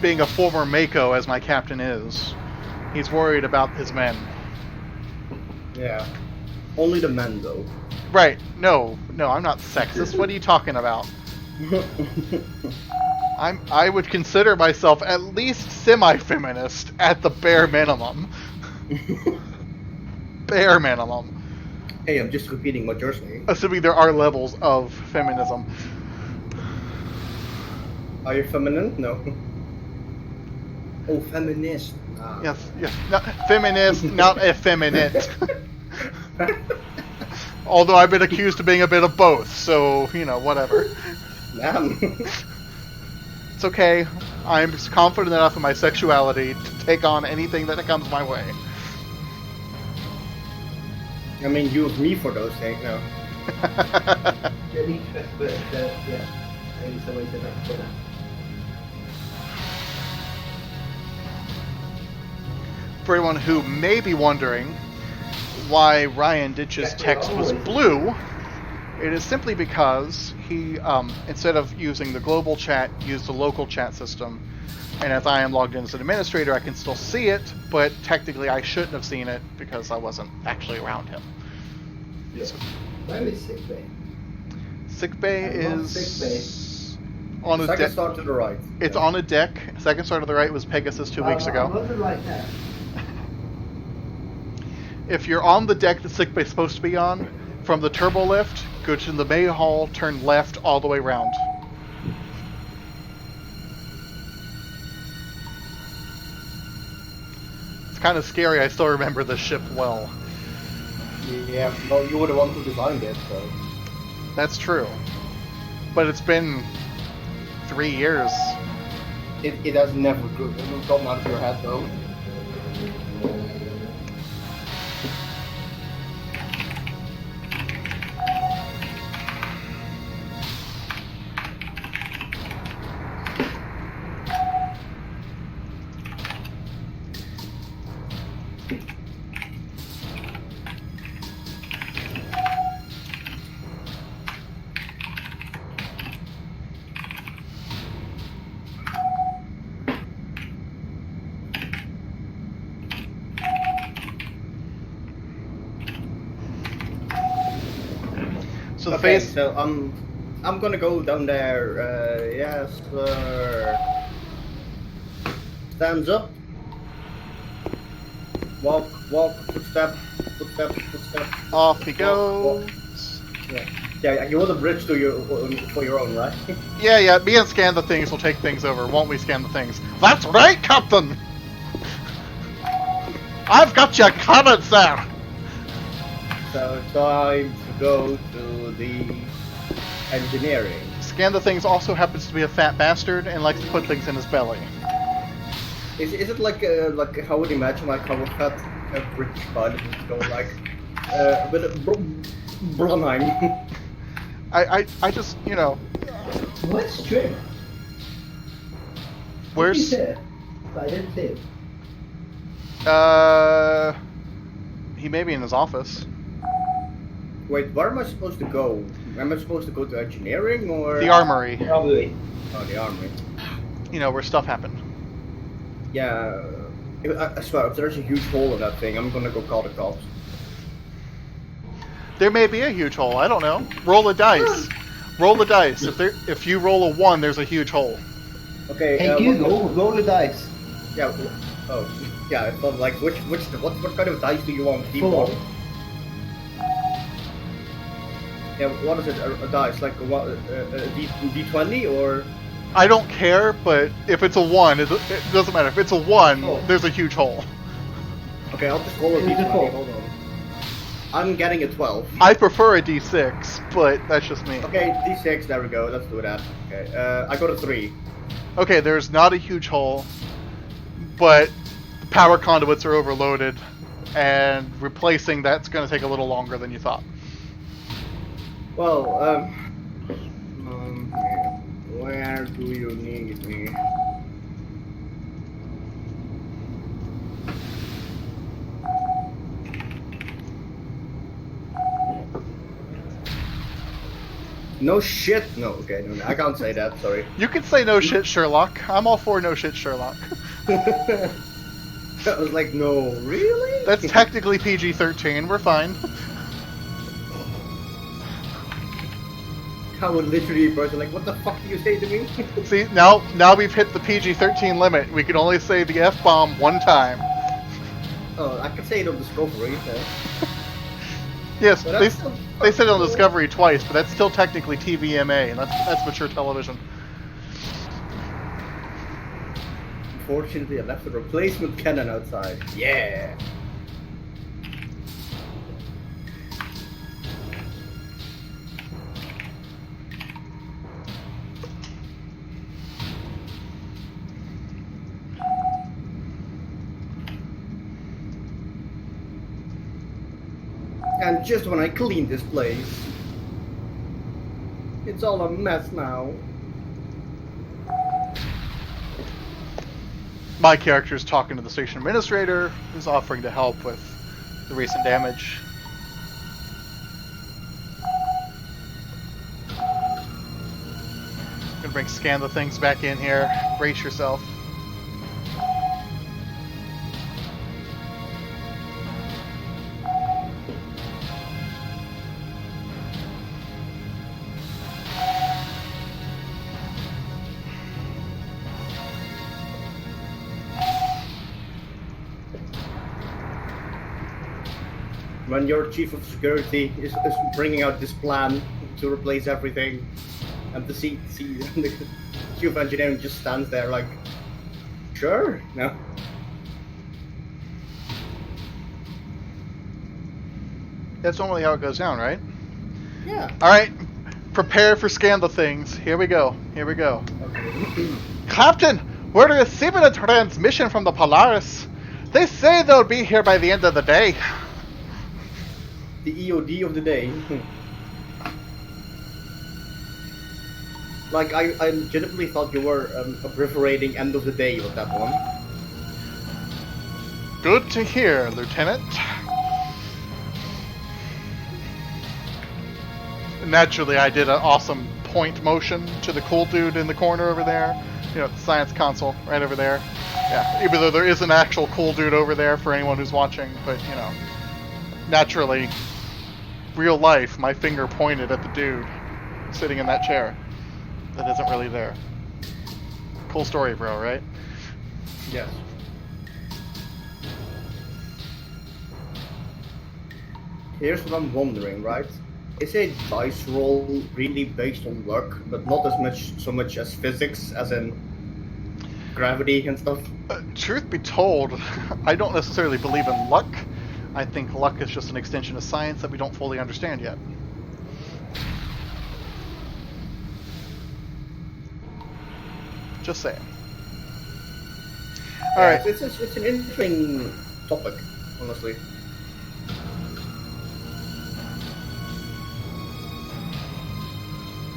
being a former Mako as my captain is, he's worried about his men. Yeah. Only the men though. Right. No, I'm not sexist. What are you talking about? I would consider myself at least semi-feminist at the bare minimum. Bare minimum. Hey, I'm just repeating what you're saying. Assuming there are levels of feminism. Are you feminine? No. Oh, feminist. Ah. Yes. Not feminist, not effeminate. Although I've been accused of being a bit of both, so, whatever. Damn. It's okay. I'm confident enough in my sexuality to take on anything that comes my way. I mean, use me for those things, no. At least that's a bit, yeah. Maybe somebody said that before. For anyone who may be wondering why Ryan Ditch's text was blue, it is simply because he, instead of using the global chat, used the local chat system. And as I am logged in as an administrator, I can still see it, but technically I shouldn't have seen it because I wasn't actually around him. Yeah. Where is sick bay? Sick bay is Sick on a Second deck. start to the right. It's on a deck. Second star to the right was Pegasus 2 weeks I'm ago. looking like that. If you're on the deck that sick bay's supposed to be on, from the turbo lift, go to the main hall, turn left all the way around. It's kind of scary. I still remember the ship well. Yeah, well, you were the one who designed it, so. That's true. But it's been 3 years. It has never gotten out of your head, though. So the Okay, phase. so I'm gonna go down there. Yes, sir. Stands up. Walk, footstep. Off he Walk. goes. Yeah, you want a bridge to for your own, right? Yeah, me and Scan the Things will take things over, won't we, Scan the Things? That's right, Captain! I've got you covered, sir! So time to go to the engineering. Scan the Things also happens to be a fat bastard and likes to put things in his belly. Is it like how would you imagine like how a fat British pilot would go like with a Bronheim? I just, What's Trim? where's... He's here. But I didn't see him. He may be in his office. Wait, where am I supposed to go? Am I supposed to go to engineering or The armory. Probably. Oh, the armory. Where stuff happened. Yeah, I swear, if there's a huge hole in that thing, I'm gonna go call the cops. There may be a huge hole, I don't know. Roll a dice. Roll the dice. If you roll a 1, there's a huge hole. Okay. Hey Google, roll the dice. Yeah. Oh, yeah. I thought like what kind of dice do you want? Four. D4? Yeah. What is it? A dice like what? D20 or? I don't care, but if it's a 1, it doesn't matter. If it's a 1, Oh. there's a huge hole. Okay, I'll just roll a It's a D20. four. Hold on. I'm getting a 12. I prefer a d6, but that's just me. Okay, D6. There we go. Let's do that. Okay. I got a 3. Okay, there's not a huge hole, but the power conduits are overloaded, and replacing that's going to take a little longer than you thought. Well, where do you need me? No shit. No, okay, no, I can't say that. Sorry. You can say no shit, Sherlock. I'm all for no shit, Sherlock. I was like, no, really? That's technically PG-13. We're fine. I would literally be person like, what the fuck do you say to me? See, now we've hit the PG-13 limit. We can only say the F-bomb one time. Oh, I could say it on Discovery. Yes, But they that's still said it on cool. Discovery twice, but that's still technically TVMA, and that's mature television. Unfortunately, I left the replacement cannon outside. Yeah. And just when I clean this place, it's all a mess now. My character is talking to the station administrator, who's offering to help with the recent damage. Gonna scan the things back in here. Brace yourself. When your chief of security is bringing out this plan to replace everything, and the the chief of engineering just stands there like, sure, no. That's normally how it goes down, right? Yeah. Alright, prepare for scan the things. Here we go. Here we go. Okay. Captain, we're receiving a transmission from the Polaris. They say they'll be here by the end of the day. The EOD of the day. Like, I legitimately thought you were abbreviating end of the day with that one. Good to hear, Lieutenant. Naturally, I did an awesome point motion to the cool dude in the corner over there. You know, the science console right over there. Yeah, even though there is an actual cool dude over there for anyone who's watching, but, you know, naturally, real life, my finger pointed at the dude sitting in that chair that isn't really there. Cool story, bro, right? Yes. Here's what I'm wondering, right? Is a dice roll really based on luck, but not so much as physics, as in gravity and stuff? Truth be told, I don't necessarily believe in luck. I think luck is just an extension of science that we don't fully understand yet. Just saying. Alright. It's an interesting topic, honestly.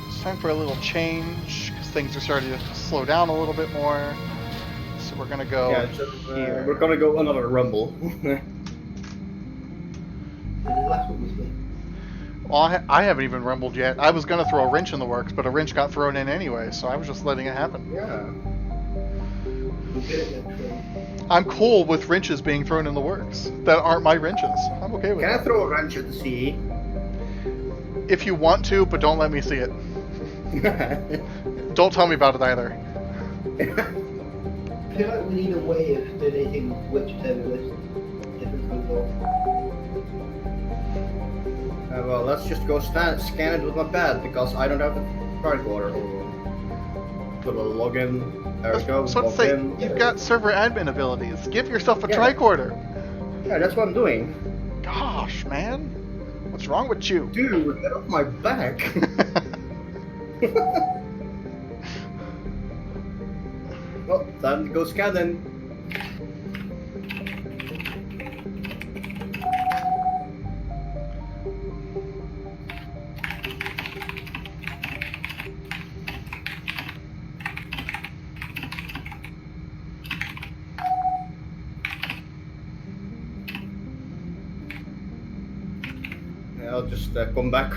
It's time for a little change, because things are starting to slow down a little bit more. So we're gonna go here. We're gonna go another rumble. The last one was me. Well, I haven't even rumbled yet. I was gonna throw a wrench in the works, but a wrench got thrown in anyway, so I was just letting it happen. Yeah. We'll get it next round. I'm cool with wrenches being thrown in the works that aren't my wrenches. I'm okay with Can I that. throw a wrench at the sea? If you want to, but don't let me see it. Don't tell me about it either. I feel like we need a way of donating whichever list different goes on. Well, let's just go scan it with my pad, because I don't have the tricorder. Put a login. There we go. So let's log say in. you've got server admin abilities. Give yourself a Yeah. tricorder. Yeah, that's what I'm doing. Gosh, man. What's wrong with you? Dude, get off my back. Well, time to go scanning. I'll just come back.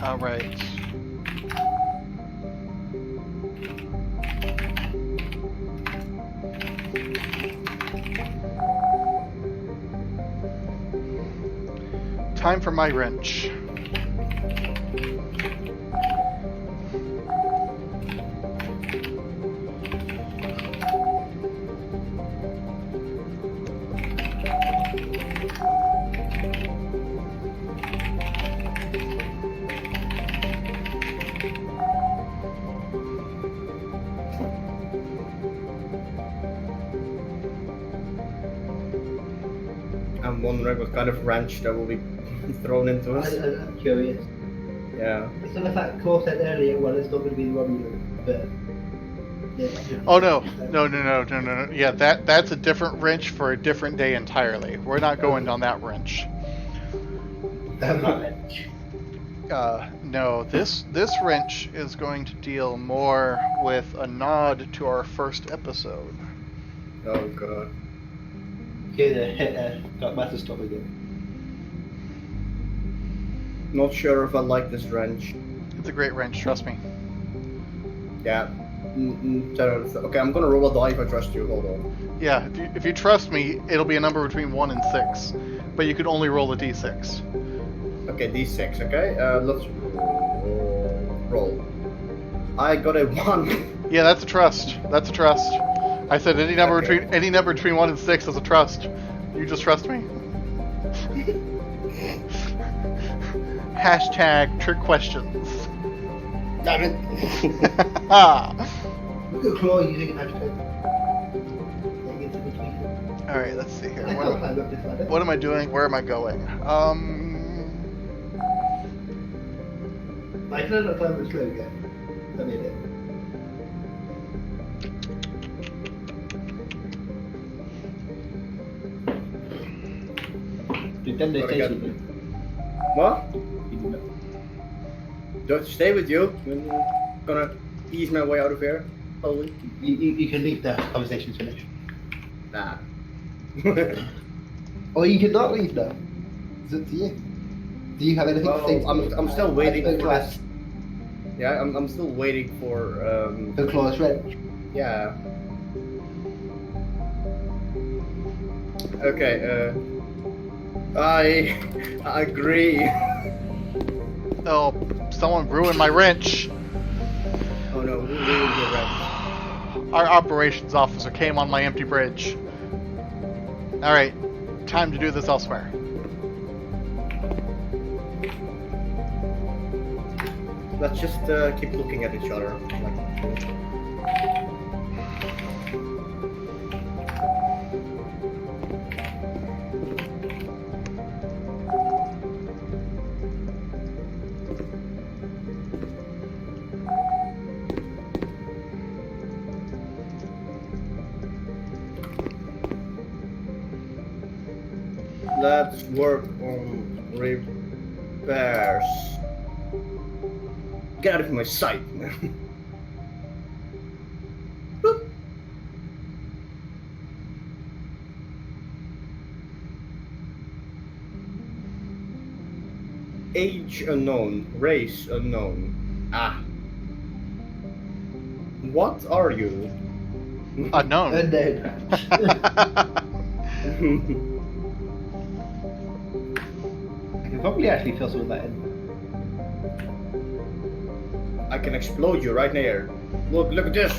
All right. Time for my wrench. wondering what kind of wrench that will be thrown into us. I'm curious. Yeah. It's not the fact Core said earlier, well, it's not going to be the Romulan, but... Yeah, Oh no. Yeah, that's a different wrench for a different day entirely. We're not going on that wrench. No, this wrench is going to deal more with a nod to our first episode. Oh god. Okay, Dark Matter stop again. Not sure if I like this wrench. It's a great wrench, trust me. Yeah. 10 out of okay, I'm gonna roll a die if I trust you. Hold on. Yeah, if you trust me, it'll be a number between 1 and 6. But you can only roll a d6. Okay, d6, okay? Let's roll. I got a 1. Yeah, that's a trust. That's a trust. I said any number Okay. between 1 and 6 is a trust. You just trust me. Hashtag trick questions. Damn it. Look at Claw using an hashtag. Alright, let's see here. I can't climb up this ladder. What am I doing? Where am I going? I cannot climb this slow again. I mean it. Did them Gotta stay get- with me? What? Do I have to stay with you? I'm gonna ease my way out of here. Slowly. You can leave the conversation's finished. Nah. Or you can not leave now. It's up to you. Do you have anything to say? Well, I'm still waiting for Class. this. Yeah, I'm still waiting for The Claw's wrench. yeah. Okay, I agree. Oh, someone ruined my wrench. Oh no, who ruined your wrench? Our operations officer came on my empty bridge. Alright, time to do this elsewhere. Let's just keep looking at each other. Like, let's work on repairs. Get out of my sight. Boop. Age unknown, race unknown. Ah. What are you? Unknown. Unknown. I can probably actually feel some of that in. I can explode you right here. Look at this.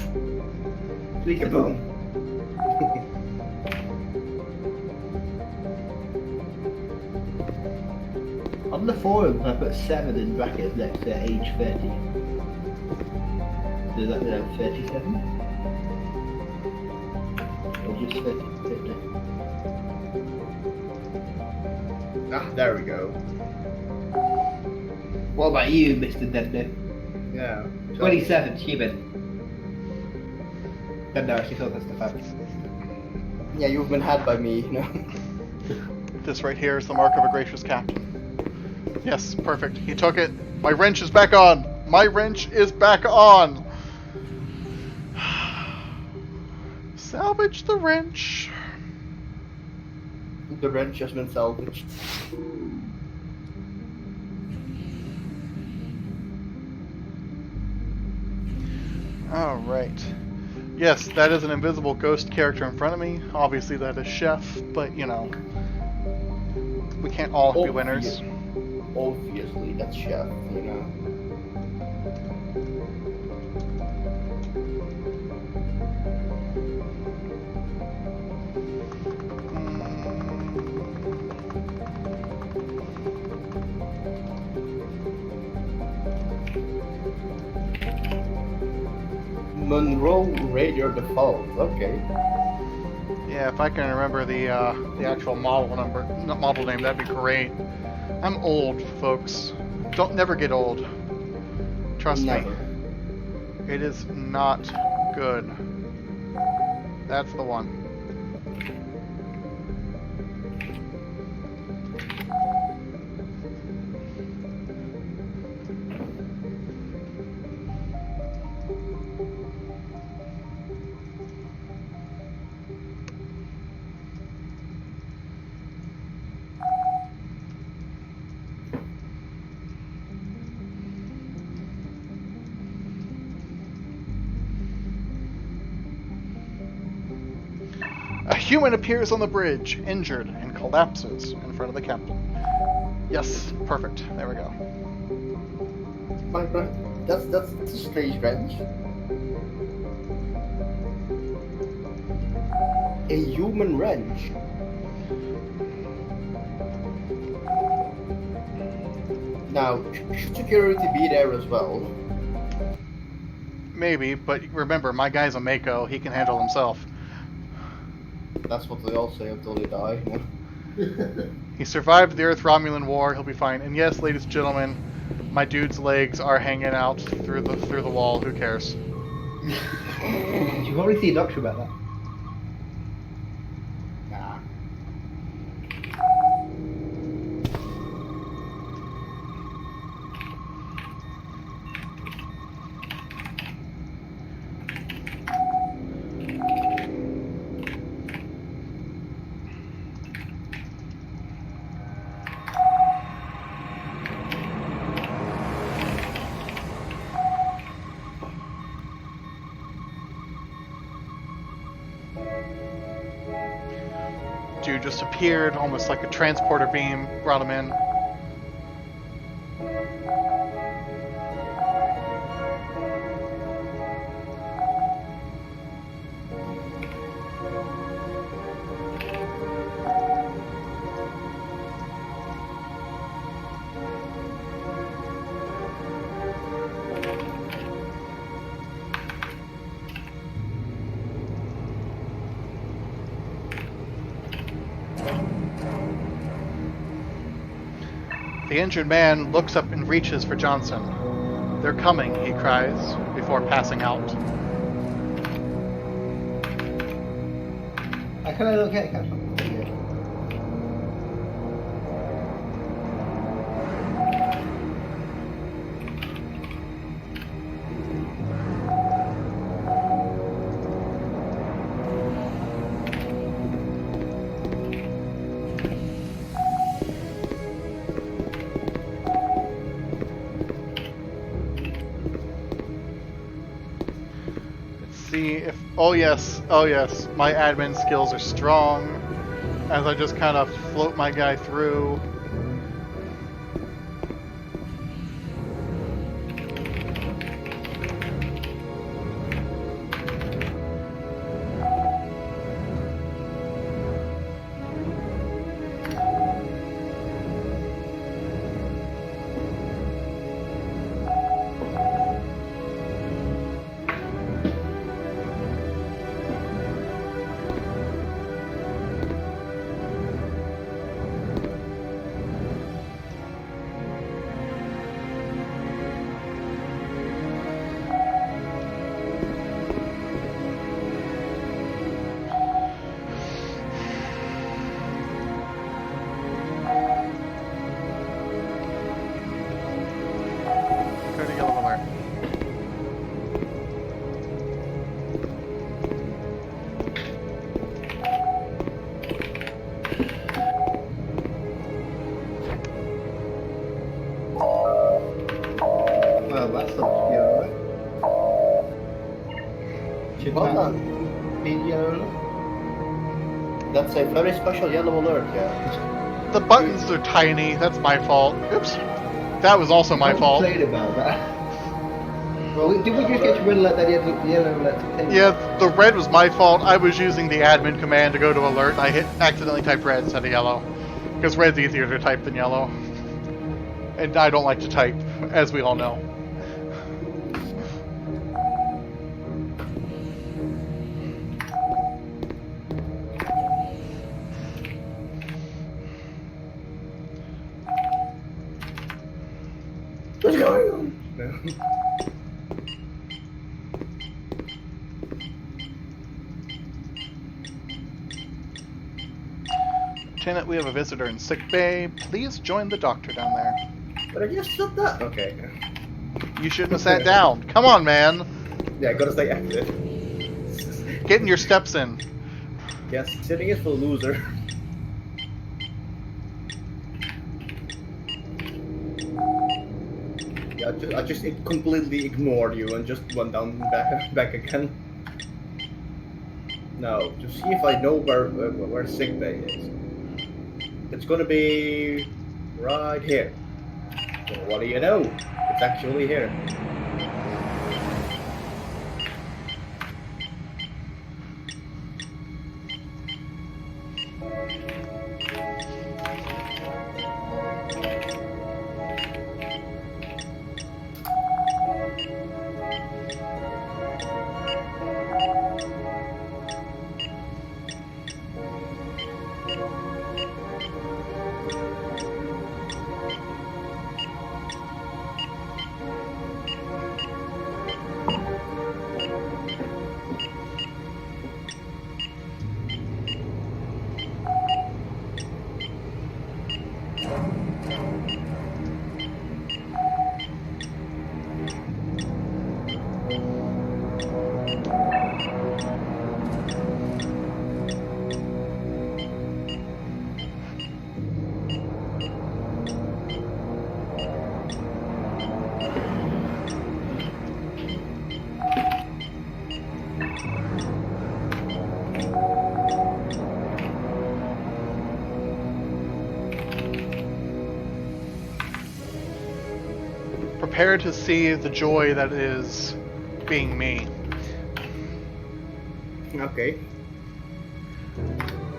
Boom. On the forum, I put 7 in brackets next to age 30. So is that 37? Or just 30? Ah, there we go. What about you, Mr. Dendo? Yeah. 27, human. Dendo actually thought that's the fact. Yeah, you've been had by me, you know. This right here is the mark of a gracious captain. Yes, perfect. He took it. My wrench is back on. My wrench is back on. Salvage the wrench. The wrench has been salvaged. Alright. Yes, that is an invisible ghost character in front of me. Obviously that is Chef, but you know, we can't all be winners. Obviously, that's Chef, you know. Monroe Radio Default, okay. Yeah, if I can remember the actual model number, model name, that'd be great. I'm old, folks. Don't never get old. Trust Never. me. It is not good. That's the one. A human appears on the bridge, injured, and collapses in front of the captain. Yes, perfect. There we go. That's a strange wrench. A human wrench. Now, should security be there as well? Maybe, but remember, my guy's a Mako. He can handle himself. That's what they all say until they die. He survived the Earth-Romulan War. He'll be fine. And yes, ladies and gentlemen, my dude's legs are hanging out through the wall. Who cares? You should probably see a doctor about that. Nah. Dude just appeared, almost like a transporter beam, brought him in. The injured man looks up and reaches for Johnson. "They're coming," he cries, before passing out. I kind of don't get it. See if... oh yes, my admin skills are strong. As I just kind of float my guy through. Go to yellow alert. Well, that's not to be alright. Should Well that done. be yellow alert? That's a very special yellow alert, yeah. The buttons are tiny, that's my fault. Oops. That was also my I fault. complained about that. Well, did we just get to red alert that the yellow alert to ping? Yeah, the red was my fault. I was using the admin command to go to alert, and I accidentally typed red instead of yellow. Because red's easier to type than yellow. And I don't like to type, as we all know. Lieutenant, we have a visitor in sick bay. Please join the doctor down there. But I just said that. Okay. You shouldn't have sat down. Come on, man. Yeah, I gotta stay active. Getting your steps in. Yes, sitting is for a loser. Yeah, I just completely ignored you and just went down back again. No, to see if I know where sick bay is. It's gonna be right here. So what do you know? It's actually here. Prepare to see the joy that is being me. Okay.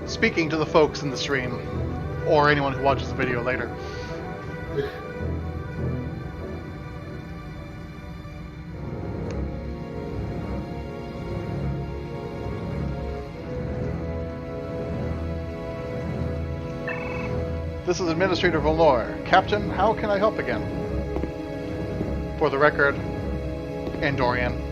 Speaking to the folks in the stream, or anyone who watches the video later. This is Administrator Valor. Captain, how can I help again? For the record, Andorian.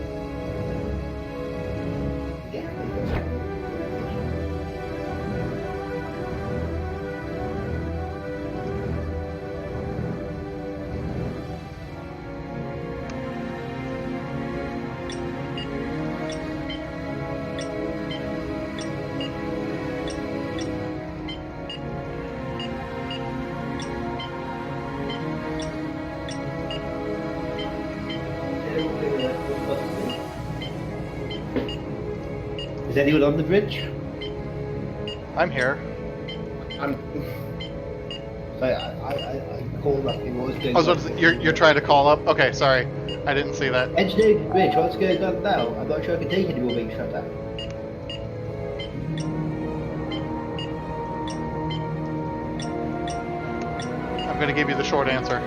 Is anyone on the bridge? I'm here. I'm. So I called up. What was going I was on? about to say, you're trying to call up? Okay, sorry. I didn't see that. Engineering bridge, what's going on now? I'm not sure I can take any more being shut down. I'm going to give you the short answer.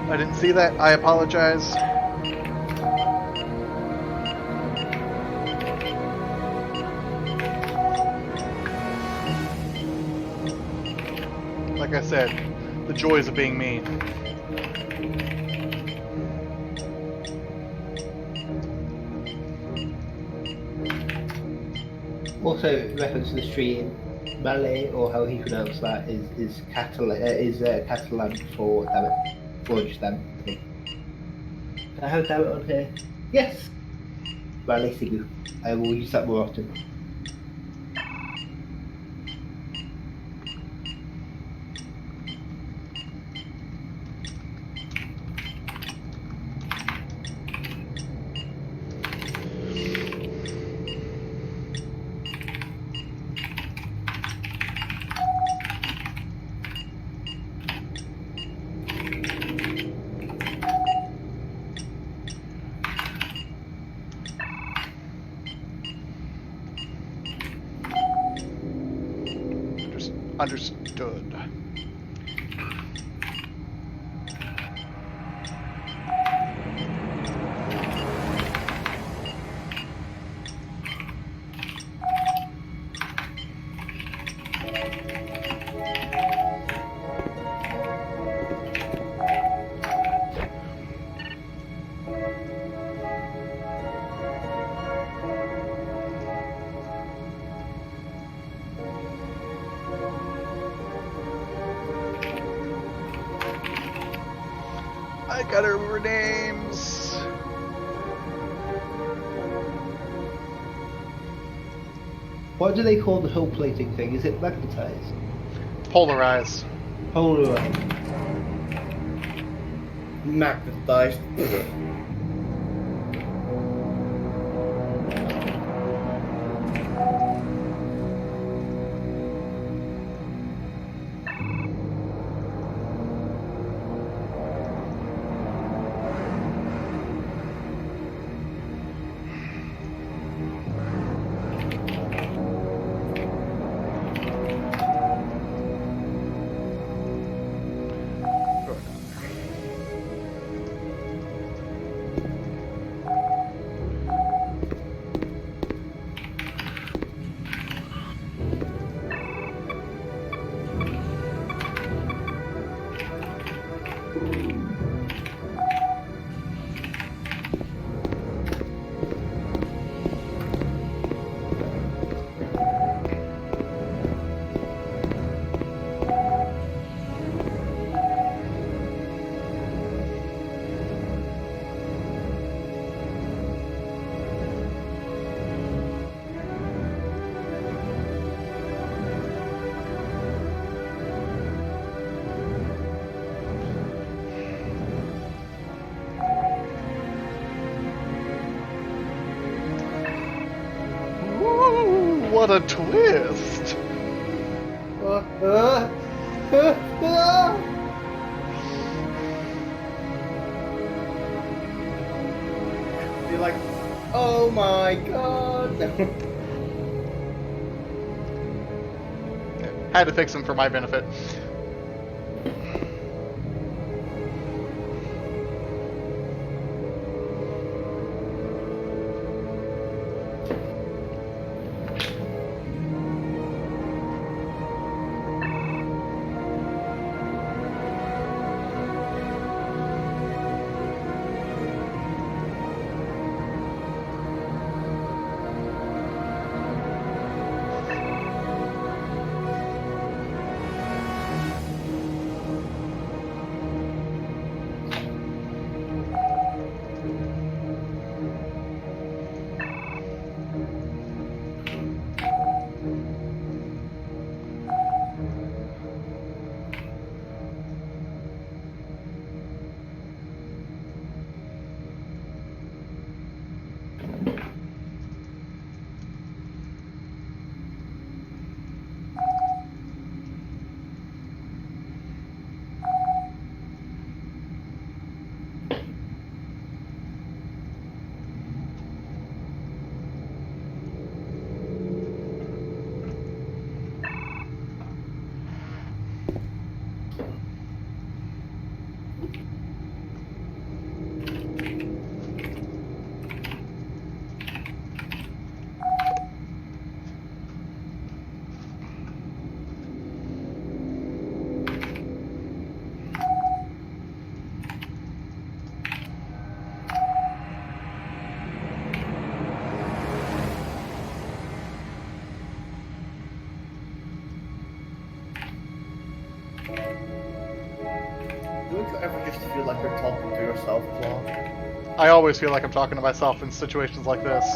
I didn't see that. I apologize. Like I said, the joys of being me. Also, in reference to the stream, Malay, or how he pronounced that, is Catalan for damn it, Forge damn it. Can I have damn it on here? Yes! Malay Sigu. I will use that more often. Understood. Gotta remember names. What do they call the hull plating thing? Is it magnetized? Polarize. Polarized. Magnetized. Ooh, what a twist! You're like, oh my god. Had to fix him for my benefit. Don't you ever just feel like you're talking to yourself, Claw? I always feel like I'm talking to myself in situations like this.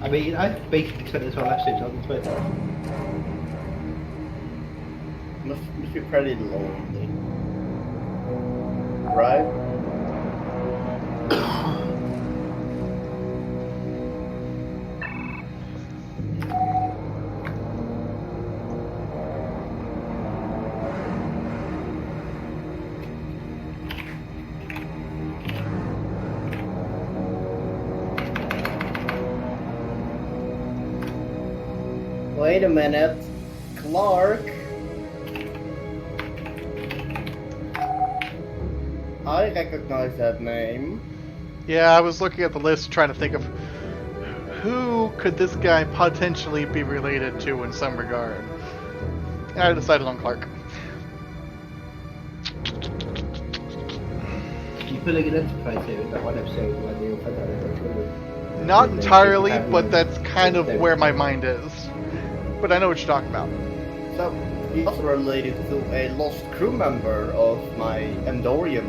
I mean, I basically spent this whole episode on Twitter. must be pretty lonely. Right? Wait a minute, Clark. I recognize that name. Yeah, I was looking at the list trying to think of who could this guy potentially be related to in some regard? And I decided on Clark. You pulling an Enterprise here in that one episode where they all found out they were children. Not And they entirely, didn't have but one. that's kind of They- where my mind is. But I know what you're talking about. So, he's also related to a lost crew member of my Endorium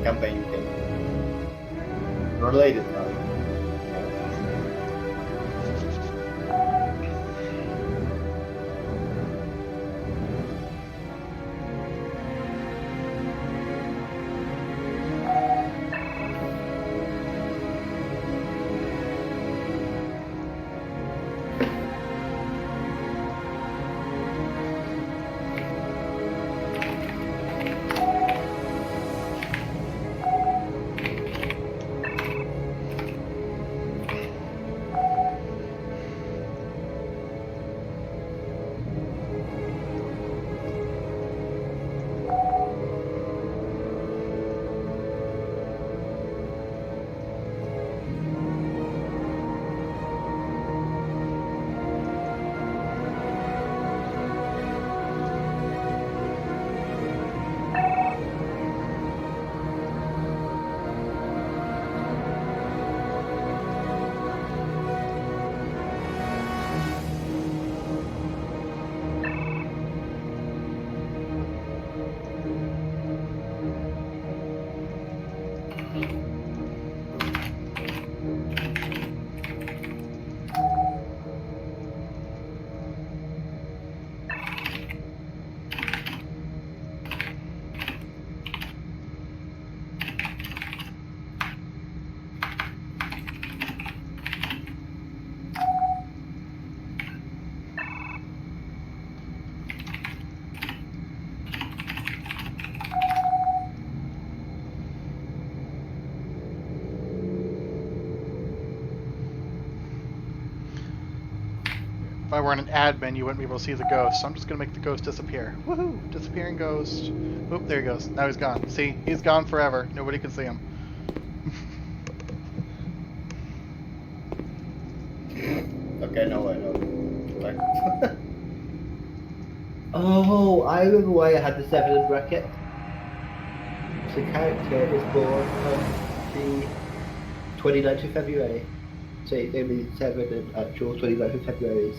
campaign thing. Related, right? If I were an admin, you wouldn't be able to see the ghost, so I'm just gonna make the ghost disappear. Woohoo! Disappearing ghost. Oop, there he goes. Now he's gone. See? He's gone forever. Nobody can see him. Okay, no, I know. Like, Oh, I remember why I had the 7 in bracket. The character was born on the 29th of February. So it's only 7 and actual 29th of February.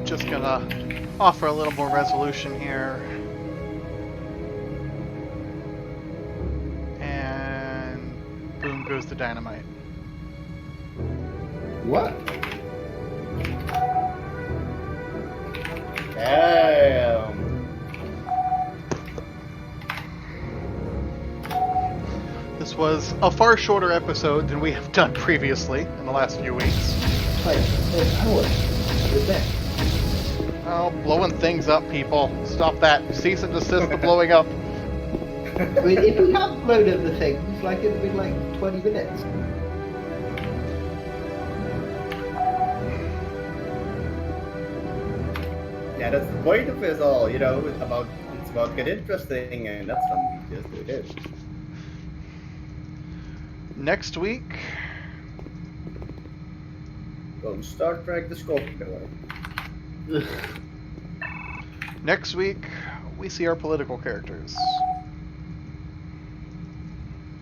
Just gonna offer a little more resolution here. And boom goes the dynamite. What? damn. This was a far shorter episode than we have done previously in the last few weeks. Like, hours. The best. Oh, blowing things up, people. Stop that. Cease and desist the blowing up. I mean, if we had blown up the things, like it'd been like 20 minutes. Yeah, that's the point of it all, you know, it's about get interesting, and that's when we just do it. Next week, From Star Trek Discovery. we see our political characters.